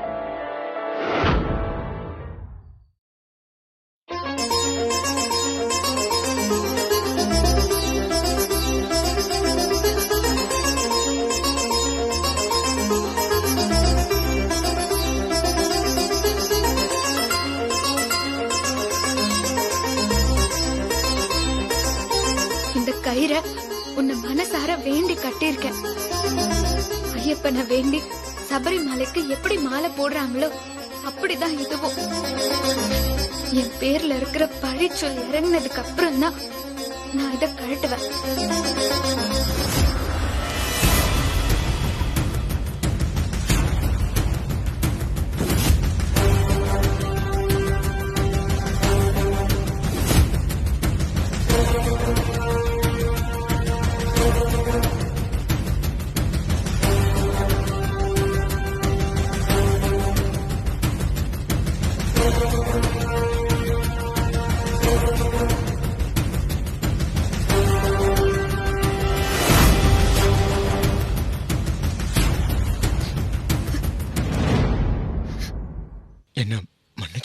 இந்த கயிறை உன்னை மனசார வேண்டி கட்டியிருக்கேன். ஐயப்பனை வேண்டி சபரிமலைக்கு எப்படி மாலை போடுறாங்களோ அப்படிதான் இதுவும். என் பேர்ல இருக்கிற பழிச்சொல் இறங்கினதுக்கு அப்புறம் தான் நான் இதை கழட்டுவேன்.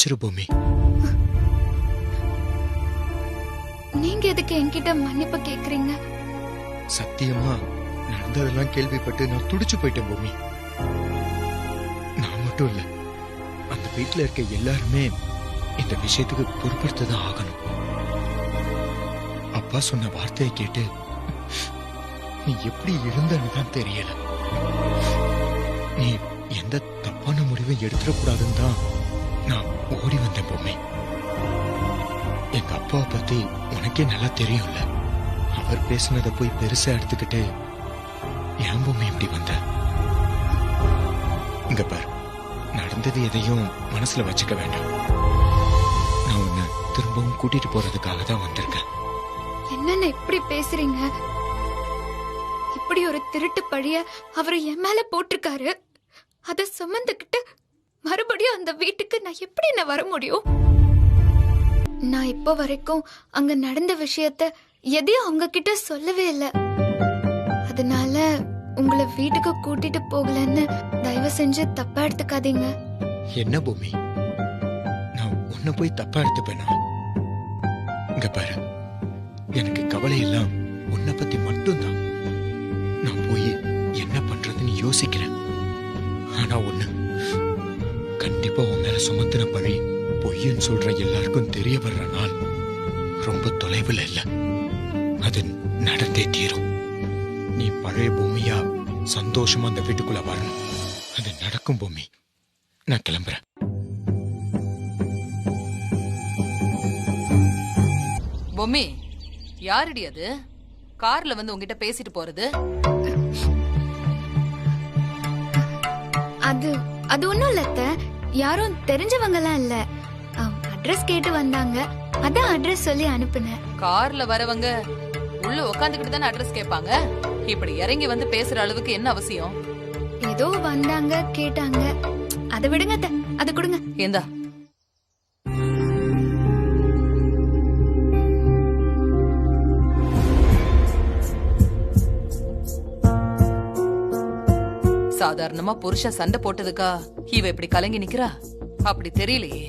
மன்னிச்சிரு பூமி. நீங்க எதுக்கு என்கிட்ட மன்னிப்பு கேக்குறீங்க? சத்தியமா நடந்ததெல்லாம் கேள்விப்பட்டு நான் துடிச்சு போயிட்டேன் பூமி. நான் மட்டும் இல்ல, அந்த வீட்டுல இருக்க எல்லாருமே இந்த விஷயத்துக்கு பொறுப்பெடுத்துதான் ஆகணும். அப்பா சொன்ன வார்த்தையை கேட்டு நீ எப்படி இருந்தன்னு தான் தெரியல. நீ எந்த தப்பான முடிவை எடுத்துடக்கூடாதுன்னு தான் நான் ஓடி வந்தேன் பூமி. எங்க அப்பாவை பத்தி உனக்கே நல்லா தெரியும்ல. அவர் பேசினதை போய் பெருசா எடுத்துக்கிட்டு ஏன் பூமி இப்படி வந்த? இங்க பார், நடந்தது எதையும் மனசுல வச்சுக்க வேண்டாம். நான் உன்னை திரும்பவும் கூட்டிட்டு போறதுக்காக தான் வந்திருக்கேன். என்னன்னு இப்படி பேசுறீங்க? இப்படி ஒரு திருட்டு பழிய அவர் என் மேல போட்டிருக்காரு. அத சுமந்துக்கிட்டு மறுபடியும் அந்த வீட்டுக்கு நான் எப்படி வர முடியும்? நான் இப்போ வரைக்கும் அங்க நடந்த விஷயத்த எதையும் அவங்க கிட்ட சொல்லவே இல்லை. அதனால உங்களை வீட்டுக்கு கூட்டிட்டு போகலன்னு தயவு செஞ்சு தப்பா எடுத்துக்காதீங்க. என்ன பூமி, நான் உன்னை போய் தப்பா எடுத்துப்பேனா? இங்க பாரு, எனக்கு கவலை எல்லாம் உன்னை பத்தி மட்டும்தான். நான் போய் என்ன பண்றதுன்னு யோசிக்கிறேன். ஆனா ஒண்ணு, கண்டிப்பா உன் மேல சுமத்தின பழி பொய்ன்னு சொல்ற எல்லாருக்கும் தெரிய வர்ற நாள் ரொம்ப தொலைவில் இல்ல. அது நடந்தே தீரும். நீ பழைய பூமியா சந்தோஷமா அந்த வீட்டுக்குள்ள வரணும். அது நடக்கும் பூமி. நான் கிளம்புறேன். பொம்மி, யாருடி அது கார்ல வந்து உங்ககிட்ட பேசிட்டு போறது? அது ஒண்ணும் இல்ல அத்தை, யாரும் தெரிஞ்சவங்க எல்லாம் இல்ல. அட்ரஸ் கேட்டு வந்தாங்க, அதான் அட்ரஸ் சொல்லி அனுப்புனேன். கார்ல வரவங்க உள்ள உட்காந்துக்கிட்டு தானே அட்ரஸ் கேட்பாங்க. இப்படி இறங்கி வந்து பேசுற அளவுக்கு என்ன அவசியம்? ஏதோ வந்தாங்க கேட்டாங்க, அதை விடுங்க அத்தை, அதை கொடுங்க. ஏந்தா சாதாரணமா புருஷன் சண்டை போட்டதுக்கா இவ இப்படி கலங்கி நிக்கிறா? அப்படி தெரியலையே.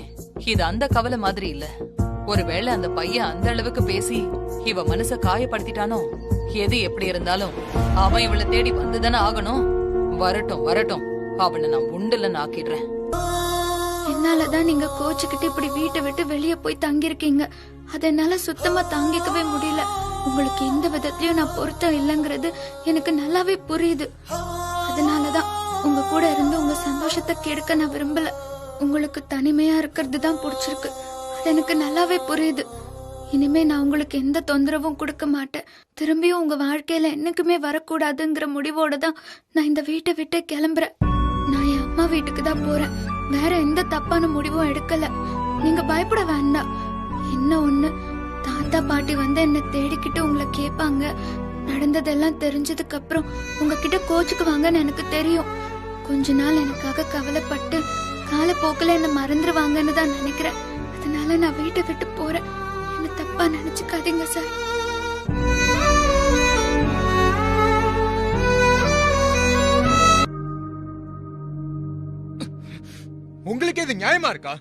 இது அந்த கவலை மாதிரி இல்ல. ஒருவேளை அந்த பையன் அந்த அளவுக்கு பேசி இவ மனச காயப்படுத்திட்டானோ? எது எப்படி இருந்தாலும் அவன் இவளை தேடி வந்துதானே ஆகணும். வரட்டும் வரட்டும், அவனை நான் உண்டுலன்னு ஆக்கிடுறேன். என்னாலதான் நீங்க கோச்சுக்கிட்டு இப்படி வீட்டை விட்டு வெளியே போய் தங்கிருக்கீங்க. அதனால சுத்தமா தாங்கிக்கவே முடியல. உங்களுக்கு எந்த விதத்திலயும் நான் பொருத்தம் இல்லைங்கிறது எனக்கு நல்லாவே புரியுது. அதனாலதான் உங்க கூட இருந்து உங்க சந்தோஷத்தை கெடுக்க நான் விரும்பல. உங்களுக்கு தனிமையா இருக்கிறது தான் பிடிச்சிருக்கு. அது எனக்கு நல்லாவே புரியுது. இனிமே நான் உங்களுக்கு எந்த தொந்தரவும் கொடுக்க மாட்டேன். திரும்பியும் உங்க வாழ்க்கையில என்னைக்குமே வரக்கூடாதுங்கிற முடிவோட தான் நான் இந்த வீட்டை விட்டு கிளம்புறேன். நான் என் அம்மா வீட்டுக்கு தான் போறேன். வேற எந்த தப்பான முடிவும் எடுக்கல. நீங்க பயப்பட வேண்டாம். என்ன ஒண்ணு, தாத்தா பாட்டி வந்து என்ன தேடிக்கிட்டு உங்களை கேட்பாங்க. நடந்ததெல்லாம் தெரிஞ்சதுக்கு அப்புறம் உங்ககிட்ட கோச்சுக்குவாங்கன்னு எனக்கு தெரியும். கொஞ்ச நாள் எனக்காக கவலைப்பட்டு காலப்போக்கில் என்ன மறந்துடுவாங்கன்னு தான் நினைக்கிறேன். அதனால நான் வீட்டை விட்டு போறேன். என்ன தப்பா நினைச்சுக்காதீங்க சார். உங்களுக்கு இது நியாயமா இருக்கா?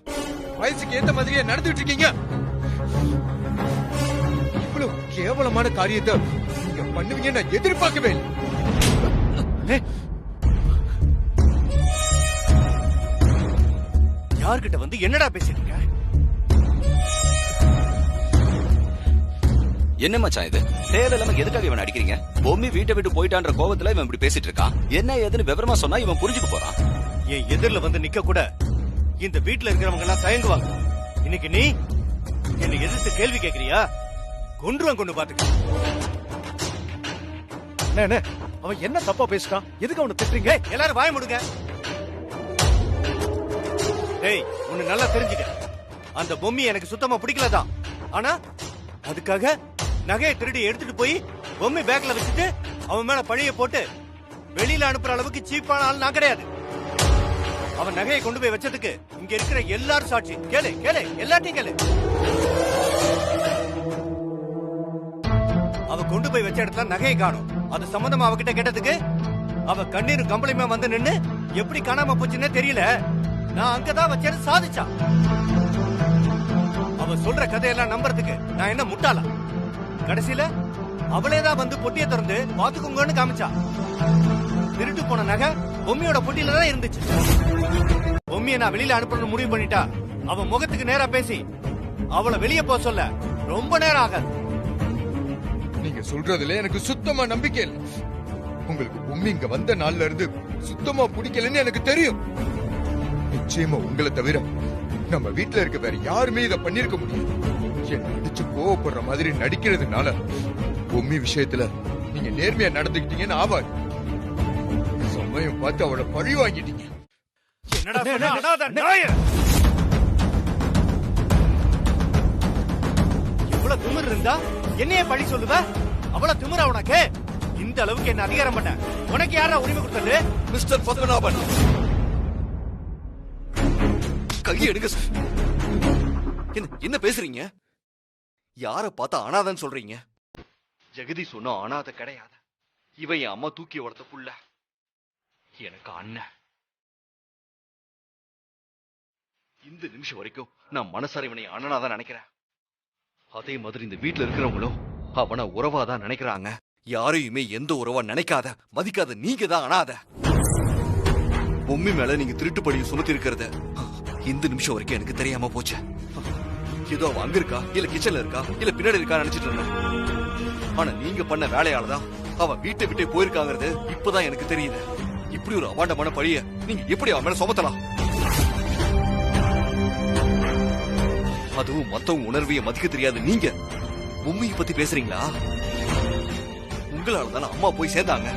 வயசுக்கு ஏத்த மாதிரியே நடந்துட்டு இருக்கீங்க. இவ்வளவு கேவலமான காரியத்தை நீங்க பண்ணுவீங்க நான் எதிர்பார்க்கவே இல்லை. யார்கிட்ட வந்து என்னடா பேசிட்டு இருக்க? என்ன மச்சான் இது? தேவையில்லாம எதுக்காக இவன் அடிக்கிறீங்க? பொம்மி வீட்டை விட்டு போயிட்டான்ற கோவத்துல இவன் இப்படி பேசிட்டு இருக்கான். என்ன ஏதுன்னு விவரமா சொன்னா இவன் புரிஞ்சுக்க போறான். என் எதிரில வந்து நிக்க கூட இந்த வீட்டுல இருக்கிறவங்க எல்லாம் தயங்குவாங்க. இன்னைக்கு நீ என்னை எதிர்த்து கேள்வி கேட்கறியா? கொன்றுவான், கொண்டு பாத்துக்க. அவன் என்ன தப்பா பேசிட்டான்? எதுக்கு அவனை திட்டுறீங்க? எல்லாரும் வாய முடுங்க. டேய், உன்னை நல்லா தெரிஞ்சுக்க. அந்த பொம்மி எனக்கு சுத்தமா பிடிக்கலதான். ஆனா அதுக்காக நகையை திருடி எடுத்துட்டு போய் பொம்மி பேக்ல வச்சுட்டு அவன் மேல பழிய போட்டு வெளியில அனுப்புற அளவுக்கு சீப்பான ஆள் நான் கிடையாது. அவன் நகையை கொண்டு போய் வச்சதுக்கு இங்க இருக்கிற எல்லாரும் சாட்சி. கேளு கேளு, எல்லாத்தையும் கேளு. அவ கொண்டு போய் வச்ச இடத்துல நகையை காணும். அது சம்பந்தமா அவகிட்ட கேட்டதுக்கு அவ கண்ணீரும் கம்பளையுமா வந்து நின்னு எப்படி காணாம போச்சுன்னே தெரியல, நான் அங்கதான் வச்சேன்னு சாதிச்சான். அவ சொல்ற கதையெல்லாம் நம்புறதுக்கு நான் என்ன முட்டாளா? கடைசியில அவளேதான் வந்து பொட்டியை திறந்து பாத்துக்கோங்கன்னு காமிச்சா. திருட்டு போன நகை பொம்மியோட பொட்டியில தான் இருந்துச்சு. பொம்மியை நான் வெளியில அனுப்பணும்னு முடிவு பண்ணிட்டா அவன் முகத்துக்கு நேரா பேசி அவளை வெளியே போக சொல்ல ரொம்ப நேரம் ஆகாது. நீங்க சொல்றதுல எனக்கு சுத்தமா நம்பிக்கை இல்லை. உங்களுக்கு பொம்மி இங்க வந்த நாள்ல இருந்து சுத்தமா பிடிக்கலன்னு எனக்கு தெரியும். நிச்சயமா உங்களை தவிர நம்ம வீட்டுல இருக்க வேற யாருமே இதை பண்ணிருக்க முடியாது. என்ன அடிச்சு கோவப்படுற மாதிரி நடிக்கிறதுனால பொம்மி விஷயத்துல நீங்க நேர்மையா நடந்துக்கிட்டீங்கன்னு ஆவாது. சமயம் பார்த்து அவளை பழி வாங்கிட்டீங்க. என்னடா சொன்ன அனாதை நாயே! இவ்வளவு திமிரு இருந்தா என்னைய பழி சொல்லுவ? அவ்வளவு திமிரா உனக்கு? இந்த அளவுக்கு என்ன அதிகாரம் பண்ண உனக்கு யாரா உரிமை கொடுத்தது? மிஸ்டர் பத்மநாபன், கையை எடுங்க சார். என்ன பேசுறீங்க? யார பார்த்தா அனாதன்னு சொல்றீங்க? ஜெகதி சொன்ன அனாதை கிடையாது. இவன் என் அம்மா தூக்கி வளர்த்த புள்ள. எனக்கு அண்ணன். இந்த நிமிஷம் வரைக்கும் நான் மனசார இவனை அண்ணனாதான் நினைக்கிறேன். அதே மாதிரி இந்த வீட்டுல இருக்கிறவங்களும் அவனை உறவாதான் நினைக்கிறாங்க. யாரையுமே எந்த உறவா நினைக்காத மதிக்காத நீங்க தான் அனாத. பொம்மி மேல நீங்க திருட்டு பழியை சுமத்தி இருக்கிறத இந்த நிமிஷம் வரைக்கும் எனக்கு தெரியாம போச்சு. ஏதோ அவ அங்க இருக்கா, இல்ல கிச்சன்ல இருக்கா, இல்ல பின்னாடி இருக்கா நினைச்சிட்டு இருந்தேன். ஆனா நீங்க பண்ண வேலையாலதான் அவ வீட்டை விட்டே போயிருக்காங்கிறது இப்பதான் எனக்கு தெரியுது. இப்படி ஒரு அபாண்டமான பழிய நீங்க எப்படி அவன் மேல சுமத்தலாம்? அதுவும் மத்தவங்க உணர்வைய மதிக்க தெரியாது நீங்க பொம்மியை பத்தி பேசுறீங்களா? உங்களால தானே அம்மா போய் சேர்ந்தாங்க.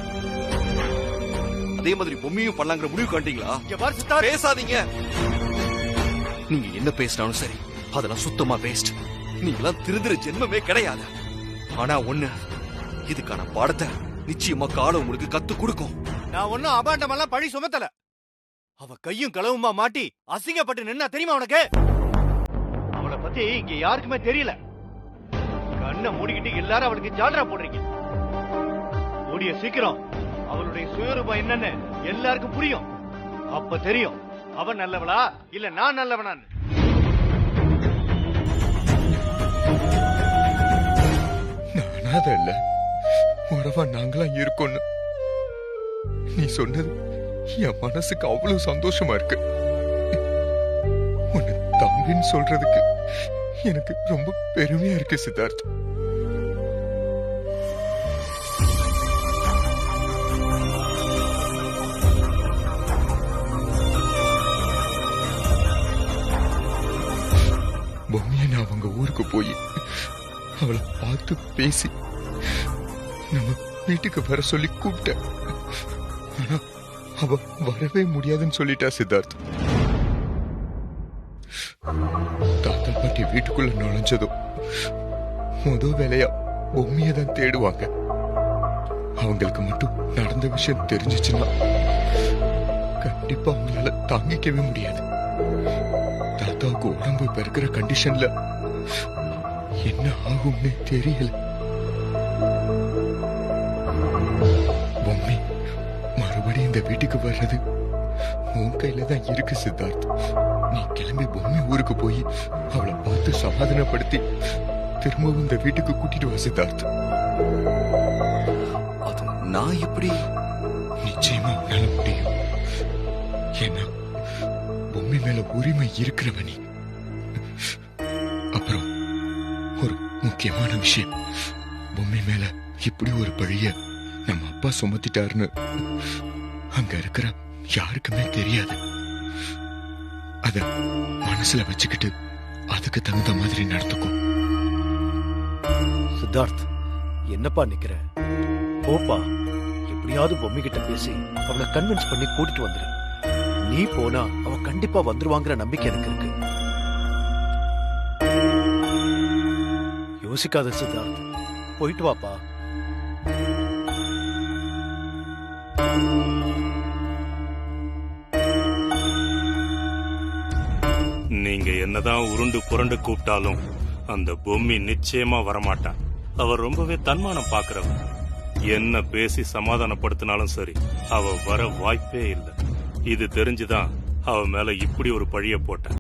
அதே மாதிரி பொம்மியும் பண்ணலாங்கிற முடிவு காண்டீங்களா? பேசாதீங்க. நீங்க என்ன பேசினாலும் சரி, அதெல்லாம் சுத்தமா வேஸ்ட். நீங்களாம் திருந்துற ஜென்மமே கிடையாது. ஆனா ஒண்ணு, இதுக்கான பாடத்தை நிச்சயமா காலம் உங்களுக்கு கத்து கொடுக்கும். நான் ஒன்னும் அபாண்டமெல்லாம் பழி சுமத்தல. அவ கையும் களவுமா மாட்டி அசிங்கப்பட்டு நின்னா தெரியுமா உனக்கு? அவளை பத்தி இங்க யாருக்குமே தெரியல. கண்ணை மூடிக்கிட்டு எல்லாரும் அவளுக்கு ஜால்ரா போடுறீங்க. கூடிய சீக்கிரம் அவளுடைய சுயரூபம் என்னன்னு எல்லாருக்கும் புரியும். அப்ப தெரியும் அவன் நல்லவளா இல்ல நான் நல்லவனான்னு. நானாத இல்ல, உறவா நாங்களா இருக்கோன்னு நீ சொன்னது என் மனசுக்கு அவ்வளவு சந்தோஷமா இருக்கு. உன்னை தம்பின்னு சொல்றதுக்கு எனக்கு ரொம்ப பெருமையா இருக்கு சித்தார்த். பொம்மையை நான் அவங்க ஊருக்கு போய் அவளை பார்த்து பேசி நம்ம வீட்டுக்கு வர சொல்லி கூப்பிட்டேன். ஆனா அவ வரவே முடியாதுன்னு சொல்லிட்டா சித்தார்த். தாத்தா பாட்டி வீட்டுக்குள்ள நுழைஞ்சதும் முதல் வேலையா பொம்மையை தான் தேடுவாங்க. அவங்களுக்கு மட்டும் நடந்த விஷயம் தெரிஞ்சிச்சுன்னா கண்டிப்பா அவங்களால தாங்கிக்கவே முடியாது. தாத்தாவுக்கு உடம்பு இப்ப இருக்கிற கண்டிஷன்ல என்ன ஆகும்னு தெரியல. பொம்மை மறுபடியும் இந்த வீட்டுக்கு வர்றது உன் கையில தான் இருக்கு சித்தார்த். நீ கிளம்பி பொம்மை ஊருக்கு போய் அவளை பார்த்து சமாதானப்படுத்தி திரும்பவும் இந்த வீட்டுக்கு கூட்டிட்டு வா சித்தார்த். அது நான் எப்படி? நிச்சயமா உன்னால முடியும். ஏன்னா பொம்மை மேல உரிமை இருக்கிறவனி. அப்புறம் ஒரு முக்கியமான விஷயம், பொம்மை மேல இப்படி ஒரு பழிய நம்ம அப்பா சுமத்திட்டாருன்னு அங்க இருக்கிற யாருக்குமே தெரியாது. அத மனசுல வச்சுக்கிட்டு அதுக்கு தகுந்த மாதிரி நடந்துக்கும். சித்தார்த், என்னப்பா நிக்கிற? போப்பா, எப்படியாவது பொம்மை கிட்ட பேசி அவளை கன்வின்ஸ் பண்ணி கூட்டிட்டு வந்துரு. நீ போனா அவ கண்டிப்பா வந்துருவாங்கிற நம்பிக்கை எனக்கு இருக்கு. யோசிக்காத சித்தார்த், போயிட்டு வாப்பா. நீங்க என்னதான் உருண்டு புரண்டு கூப்பிட்டாலும் அந்த பொம்மி நிச்சயமா வரமாட்டான். அவர் ரொம்பவே தன்மானம் பாக்குறவன். என்ன பேசி சமாதானப்படுத்தினாலும் சரி, அவ வர வாய்ப்பே இல்லை. இது தெரிஞ்சுதான் அவ மேல இப்படி ஒரு பழிய போட்டேன்.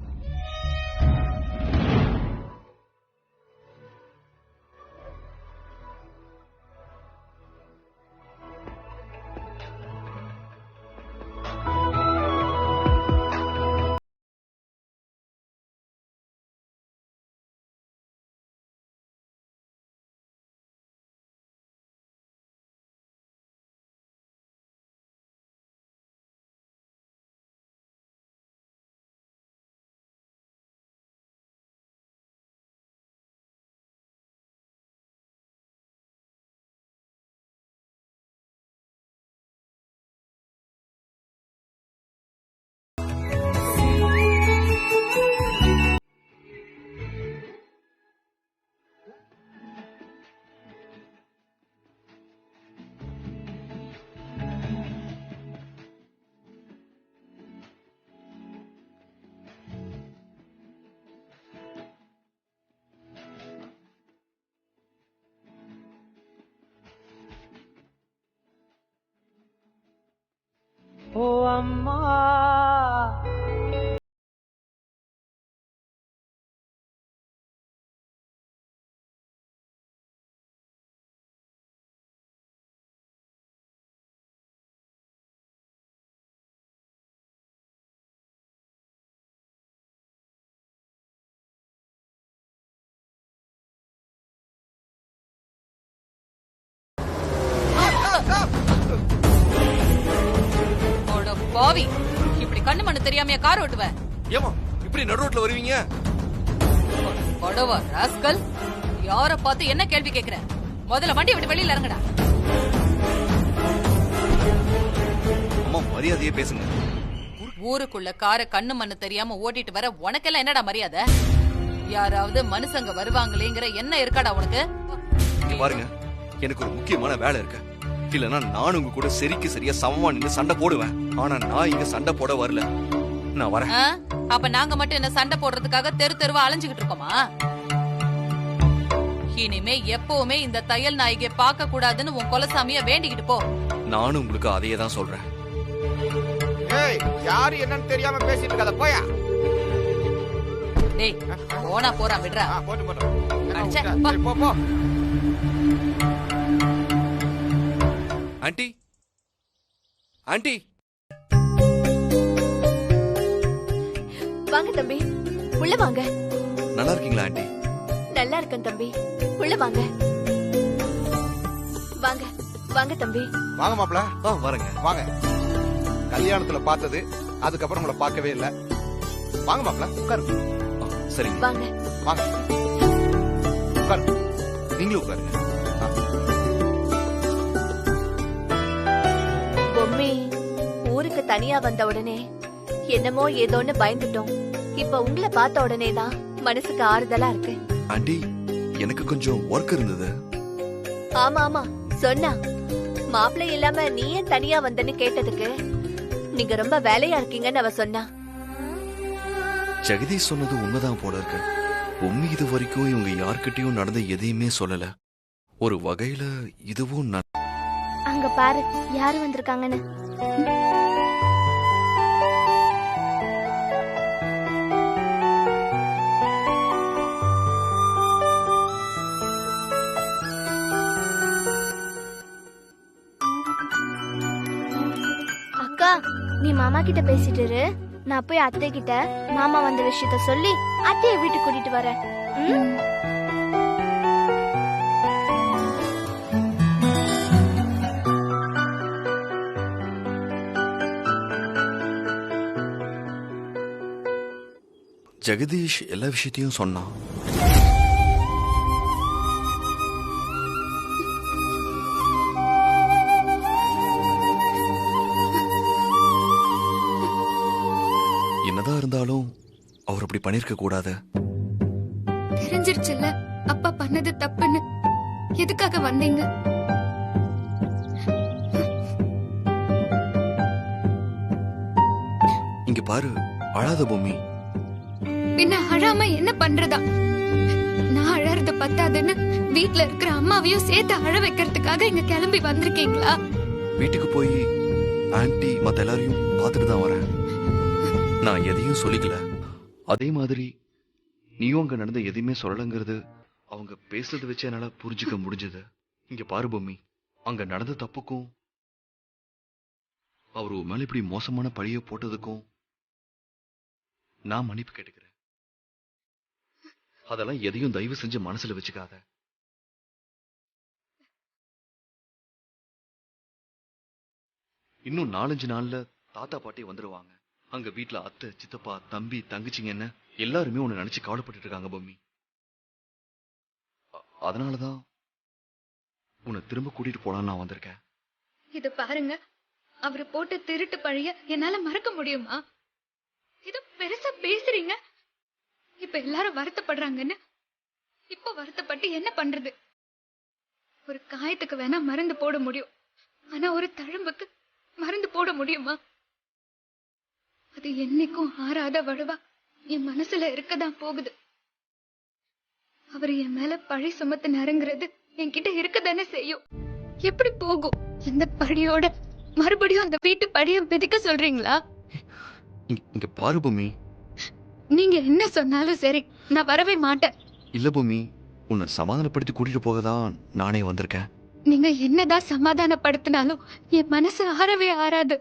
அம்மா. அட பாவி, இப்படி கண்ணு மண்ணு தெரியாமையா கார் ஓட்டுவ? ஏமா இப்படி நடு ரோட்ல வருவீங்க? படவா ராஸ்கல், யார பார்த்து என்ன கேள்வி கேக்குற? முதல்ல வண்டி விட்டு வெளியில இறங்குடா. அம்மா மரியாதையே பேசுங்க. ஊருக்குள்ள காரை கண்ணு மண்ணு தெரியாம ஓட்டிட்டு வர உனக்கெல்லாம் என்னடா மரியாதை? யாராவது மனுஷங்க வருவாங்களேங்கிற என்ன இருக்காடா உனக்கு? இங்க பாருங்க, எனக்கு ஒரு முக்கியமான வேலை இருக்கு. இல்லனா நானும் உங்க கூட சரிக்கு சரியா சமமா நின்று சண்டை போடுவேன். ஆனா நான் இங்க சண்டை போட வரல. நான் வரேன். அப்ப நாங்க மட்டும் என்ன சண்டை போடுறதுக்காக தெரு தெருவா அலைஞ்சுகிட்டு இருக்கோமா? இனிமே எப்பவுமே இந்த தையல் நாய்கை பார்க்க கூடாதுன்னு உன் கொலசாமிய வேண்டிக்கிட்டு போ. நானும் உங்களுக்கு அதையே தான் சொல்றேன். ஏய், யாரு என்னன்னு தெரியாம பேசிட்டு இருக்காத, போயா. டேய், போனா போறா, விடுறா. போட்டு போட்டு. அடிச்சே, போ போ. Aunty, aunty. வாங்க தம்பி, உள்ள வாங்க. நல்லா இருக்கீங்களா ஆண்டி? நல்லா இருக்கேன் தம்பி, உள்ள வாங்க. வாங்க வாங்க தம்பி. வாங்க மாப்ள. வரேங்க. வாங்க. கல்யாணத்துல பார்த்தது, அதுக்கப்புறம் உங்களை பார்க்கவே இல்ல. வாங்க மாப்ள, உட்காருங்க. சரிங்க. வாங்க வாங்க, உட்காருங்க. நீங்களும் உட்காருங்க. பொம்மி ஊருக்கு தனியா வந்த உடனே என்னமோ ஏதோன்னு பயந்துட்டோம். இப்ப உங்களை பார்த்த உடனே தான் மனசுக்கு ஆறுதலா இருக்கு. ஆண்டி, எனக்கு கொஞ்சம் ஒர்க் இருந்தது. ஆமா ஆமா சொன்னா. மாப்பிள்ளை இல்லாம நீ ஏன் தனியா வந்தன்னு கேட்டதுக்கு நீங்க ரொம்ப வேலையா இருக்கீங்கன்னு அவ சொன்னா. ஜெகதீஷ் சொன்னது உண்மைதான் போல இருக்கு. உண்மை இது வரைக்கும் இவங்க யார்கிட்டயும் நடந்த எதையுமே சொல்லல. ஒரு வகையில இதுவும் அங்க பாரு யாரு வந்திருக்காங்கன்னு. அக்கா, நீ மாமா கிட்ட பேசிட்டு இரு. நான் போய் அத்தை கிட்ட மாமா வந்த விஷயத்த சொல்லி அத்தைய வீட்டுக்கு கூட்டிட்டு வரேன். ஜெகதீஷ் எல்லா விஷயத்தையும் சொன்னான். என்னதான் இருந்தாலும் அவர் அப்படி பண்ணிருக்க கூடாது. தெரிஞ்சிருச்சுல்ல அப்பா பண்ணது தப்புன்னு. எதுக்காக வந்தீங்க? இங்க பாரு, அழாத பொம்மி. பின்ன அழாம என்ன பண்றதா? நான் அழறது பத்தாதுன்னு வீட்ல இருக்கிற அம்மாவையும் சேர்த்து அழ வைக்கிறதுக்காக இங்க கிளம்பி வந்திருக்கீங்களா? வீட்டுக்கு போய் ஆன்ட்டி மத்த எல்லாரையும் பார்த்துட்டு தான் வரேன். நான் எதையும் சொல்லிக்கல. அதே மாதிரி நீயும் அங்க நடந்த எதையுமே சொல்லலங்கிறது அவங்க பேசுறது வச்சு என்னால புரிஞ்சுக்க முடிஞ்சது. இங்க பாரு பொம்மி, அங்க நடந்த தப்புக்கும் அவர் மேல இப்படி மோசமான பழிய போட்டதுக்கும் நான் மன்னிப்பு கேட்டுக்கிறேன். அதெல்லாம் எதையும் தயவு செஞ்சு மனசுல வச்சுக்காத. இன்னும் 4-5 நாள்ல தாத்தா பாட்டி வந்துருவாங்க. அங்க வீட்டுல அத்தை, சித்தப்பா, தம்பி, தங்கச்சிங்கன்னு எல்லாருமே உன்னை நினைச்சு கவலைப்பட்டு இருக்காங்க பொம்மி. அதனாலதான் உன்னை திரும்ப கூட்டிட்டு போலான்னு நான் வந்திருக்கேன். இது பாருங்க, அவரு போட்டு திருட்டு பழிய என்னால மறக்க முடியுமா? இது பெருசா பேசுறீங்க. இப்ப எல்லாரும் வருத்தப்படுறாங்கன்னு இப்ப வருத்தப்பட்டு என்ன பண்றது? ஒரு காயத்துக்கு வேணா மருந்து போட முடியும், ஆனா ஒரு தழும்புக்கு மருந்து போட முடியுமா? அது என்னைக்கும் ஆறாத வடுவா என் மனசுல இருக்கதான் போகுது. அவர் என் மேல பழி சுமத்து நெருங்குறது என்கிட்ட இருக்கதானே செய்யும். எப்படி போகும்? அந்த பழியோட மறுபடியும் அந்த வீட்டு படியை மிதிக்க சொல்றீங்களா? இங்க பாரு பூமி. நீங்க என்ன சொன்னாலும் சரி, நான் வரவே மாட்டேன். இல்ல பூமி, உன்னை சமாதானப்படுத்தி கூட்டிட்டு போக தான் நானே வந்திருக்கேன். நீங்க என்னதான் சமாதானப்படுத்தினாலும் என் மனசு ஆறவே ஆறாது.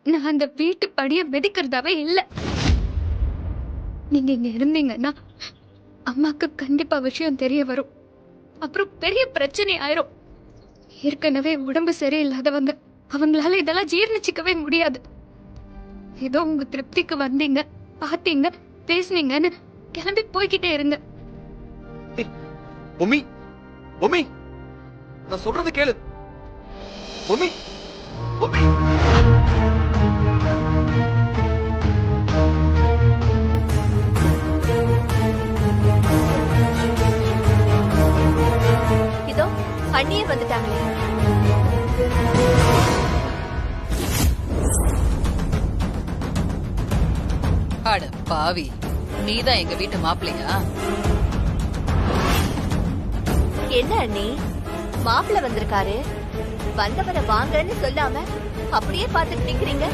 நான் அந்த வீட்டு படியை மிதிக்கிறதாவே இல்ல. நீங்க இங்க இருந்தீங்கன்னா அம்மாக்கு கண்டிப்பா விஷயம் தெரிய வரும். அப்புறம் பெரிய பிரச்சனை ஆயிரும். ஏற்கனவே உடம்பு சரியில்லாதவங்க, அவங்களால இதெல்லாம் ஜீர்ணிச்சிக்கவே முடியாது. ஏதோ உங்க திருப்திக்கு வந்தீங்க, பாத்தீங்க, பேசுனீங்கன்னு கிளம்பி போய்கிட்டே இருங்க. பூமி, பூமி, நான் சொல்றது கேளு. பூமி, பூமி. இதோ அண்ணியே வந்துட்டாங்களே. அட பாவி, நீதான் எங்க வீட்டு மாப்பிள்ளையா? என்ன அண்ணி, மாப்பிள்ள வந்திருக்காரு, வந்தவரை வாங்கன்னு சொல்லாம அப்படியே பார்த்துட்டு நிக்கிறீங்க.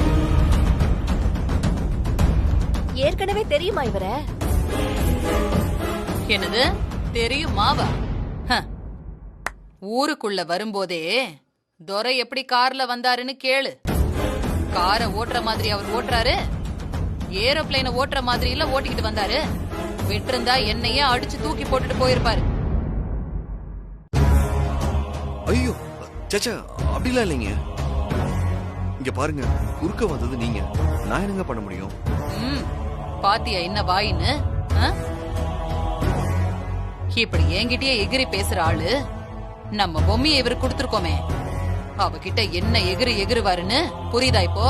ஏற்கனவே தெரியுமா இவர? என்னது தெரியுமாவா? ஊருக்குள்ள வரும்போதே துரை எப்படி கார்ல வந்தாருன்னு கேளு. காரை ஓட்டுற மாதிரி அவர் ஓட்டுறாரு, ஏரோப்ளைனை ஓட்டுற மாதிரி இல்ல ஓட்டிக்கிட்டு வந்தாரு. விட்டிருந்தா என்னையே அடிச்சு தூக்கி போட்டுட்டு போயிருப்பாரு. ஐயோ சேச்சா, அப்படிலாம் இல்லைங்க. இங்க பாருங்க, குறுக்க வந்தது நீங்க, நான் என்னங்க பண்ண முடியும்? பாத்தியா என்ன வாயின்னு? இப்படி என்கிட்டயே எகிரி பேசுற ஆளு நம்ம பொம்மையை இவர் கொடுத்துருக்கோமே, அவகிட்ட என்ன எகிரி எகிருவாருன்னு புரியுதா இப்போ?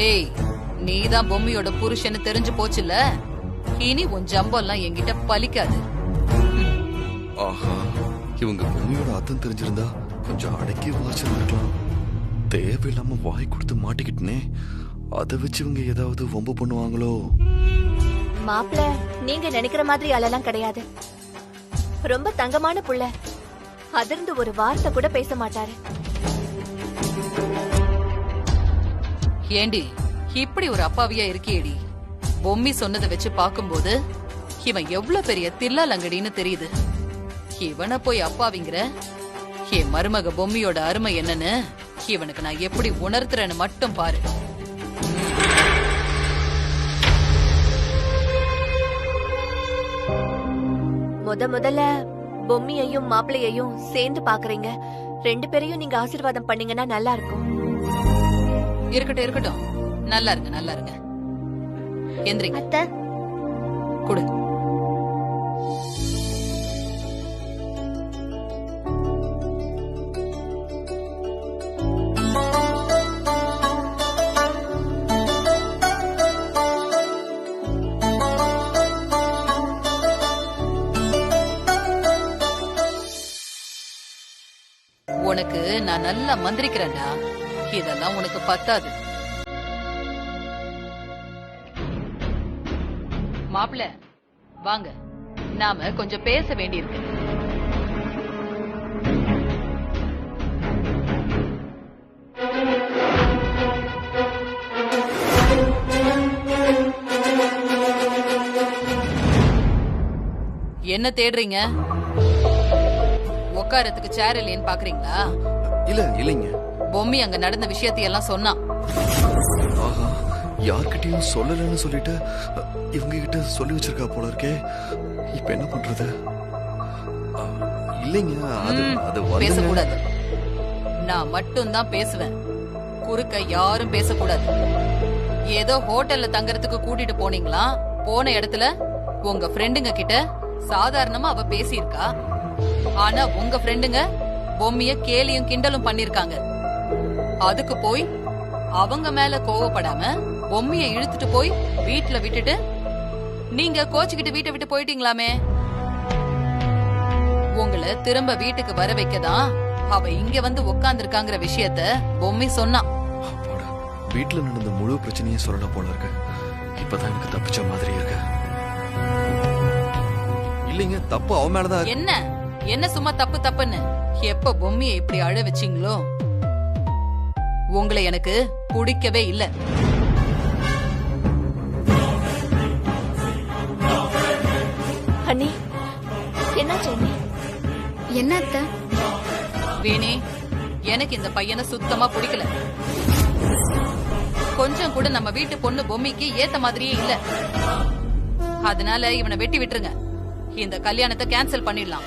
ஏய், நீதான் பொம்மையோட புருஷன்னு தெரிஞ்சு போச்சுல்ல, இனி உன் ஜம்பெல்லாம் என்கிட்ட பலிக்காது. ஆஹா, இவங்க பொம்மையோட அர்த்தம் தெரிஞ்சிருந்தா கொஞ்சம் அடக்கி வாசிருக்கலாம். தேவையில்லாம வாய் கொடுத்து மாட்டிக்கிட்டுனே, அதை வச்சு இவங்க ஏதாவது வம்பு பண்ணுவாங்களோ? மாப்பிள்ள நீங்க நினைக்கிற மாதிரி ஆளெல்லாம் கிடையாது. ரொம்ப தங்கமான புள்ள. அதிர்ந்து ஒரு வார்த்தை கூட பேச மாட்டாரு. ஏண்டி இப்படி ஒரு அப்பாவியா இருக்கியேடி? பொம்மி சொன்னதை வச்சு பாக்கும்போது இவன் எவ்வளவு பெரிய தில்லாலங்கடின்னு தெரியுது. இவனை போய் அப்பாவிங்கிற? என் மருமக பொம்மியோட அருமை என்னன்னு இவனுக்கு நான் எப்படி உணர்த்துறேன்னு மட்டும் பாரு. முதல்ல பொம்மியையும் மாப்பிள்ளையையும் சேர்ந்து பாக்குறீங்க. ரெண்டு பேரையும் நீங்க ஆசீர்வாதம் பண்ணீங்கன்னா நல்லா இருக்கும். இருக்கட்டும் இருக்கட்டும், நல்லா இருங்க நல்லா இருங்க. எந்திரிங்க. அத்தை குடு. உனக்கு நான் நல்லா மந்திரிக்கிறேன்டா, இதெல்லாம் உனக்கு பத்தாது. மாப்பிள்ள வாங்க, நாம கொஞ்சம் பேச வேண்டியிருக்கு. என்ன தேடுறீங்க? உட்காரத்துக்கு சேர் இல்லைன்னு பாக்குறீங்களா? இல்ல இல்லைங்க. பொம்மி அங்க நடந்த விஷயத்தையெல்லாம் சொன்னான். ஆஹா, யார்கிட்டயும் சொல்லலன்னு சொல்லிட்டு இவங்க கிட்ட சொல்லி வச்சிருக்கா போல இருக்கே. இப்ப என்ன பண்றது? இல்லைங்க, அது பேசக்கூடாது. நான் மட்டும் தான் பேசுவேன், குறுக்க யாரும் பேசக்கூடாது. ஏதோ ஹோட்டல்ல தங்கறதுக்கு கூட்டிட்டு போனீங்களா? போன இடத்துல உங்க ஃப்ரெண்டுங்க கிட்ட சாதாரணமா அவ பேசியிருக்கா. ஆனா உங்க ஃப்ரெண்டுங்க பொம்மிய கேலியும் கிண்டலும் பண்ணிருக்காங்க. அதுக்கு போய் அவங்க மேல கோவப்படாம பொம்மிய இழுத்துட்டு போய் வீட்டுல விட்டுட்டு நீங்க கோச்சுக்கிட்டு வீட்டை விட்டு போயிட்டீங்களாமே. உங்களை திரும்ப வீட்டுக்கு வர வைக்கதான் அவ இங்க வந்து உட்கார்ந்துருக்காங்கிற விஷயத்த பொம்மி சொன்னான். வீட்டுல நடந்த முழு பிரச்சனையும் சொல்லல போல இருக்கு. இப்பதான் எனக்கு தப்பிச்ச மாதிரி இருக்கு. இல்லைங்க, தப்பு அவன் மேலதான். என்ன என்ன சும்மா தப்பு தப்புன்னு எப்ப பொம்மியை இப்படி அழ வச்சீங்களோ உங்களை எனக்கு பிடிக்கவே இல்ல. அண்ணி என்னாச்சு அண்ணி? என்ன அத்தை? வேணி, எனக்கு இந்த பையனை சுத்தமா பிடிக்கல. கொஞ்சம் கூட நம்ம வீட்டு பொண்ணு பொம்மிக்கு ஏத்த மாதிரியே இல்ல. அதனால இவனை வெட்டி விட்டுருங்க. இந்த கல்யாணத்தை கேன்சல் பண்ணிடலாம்.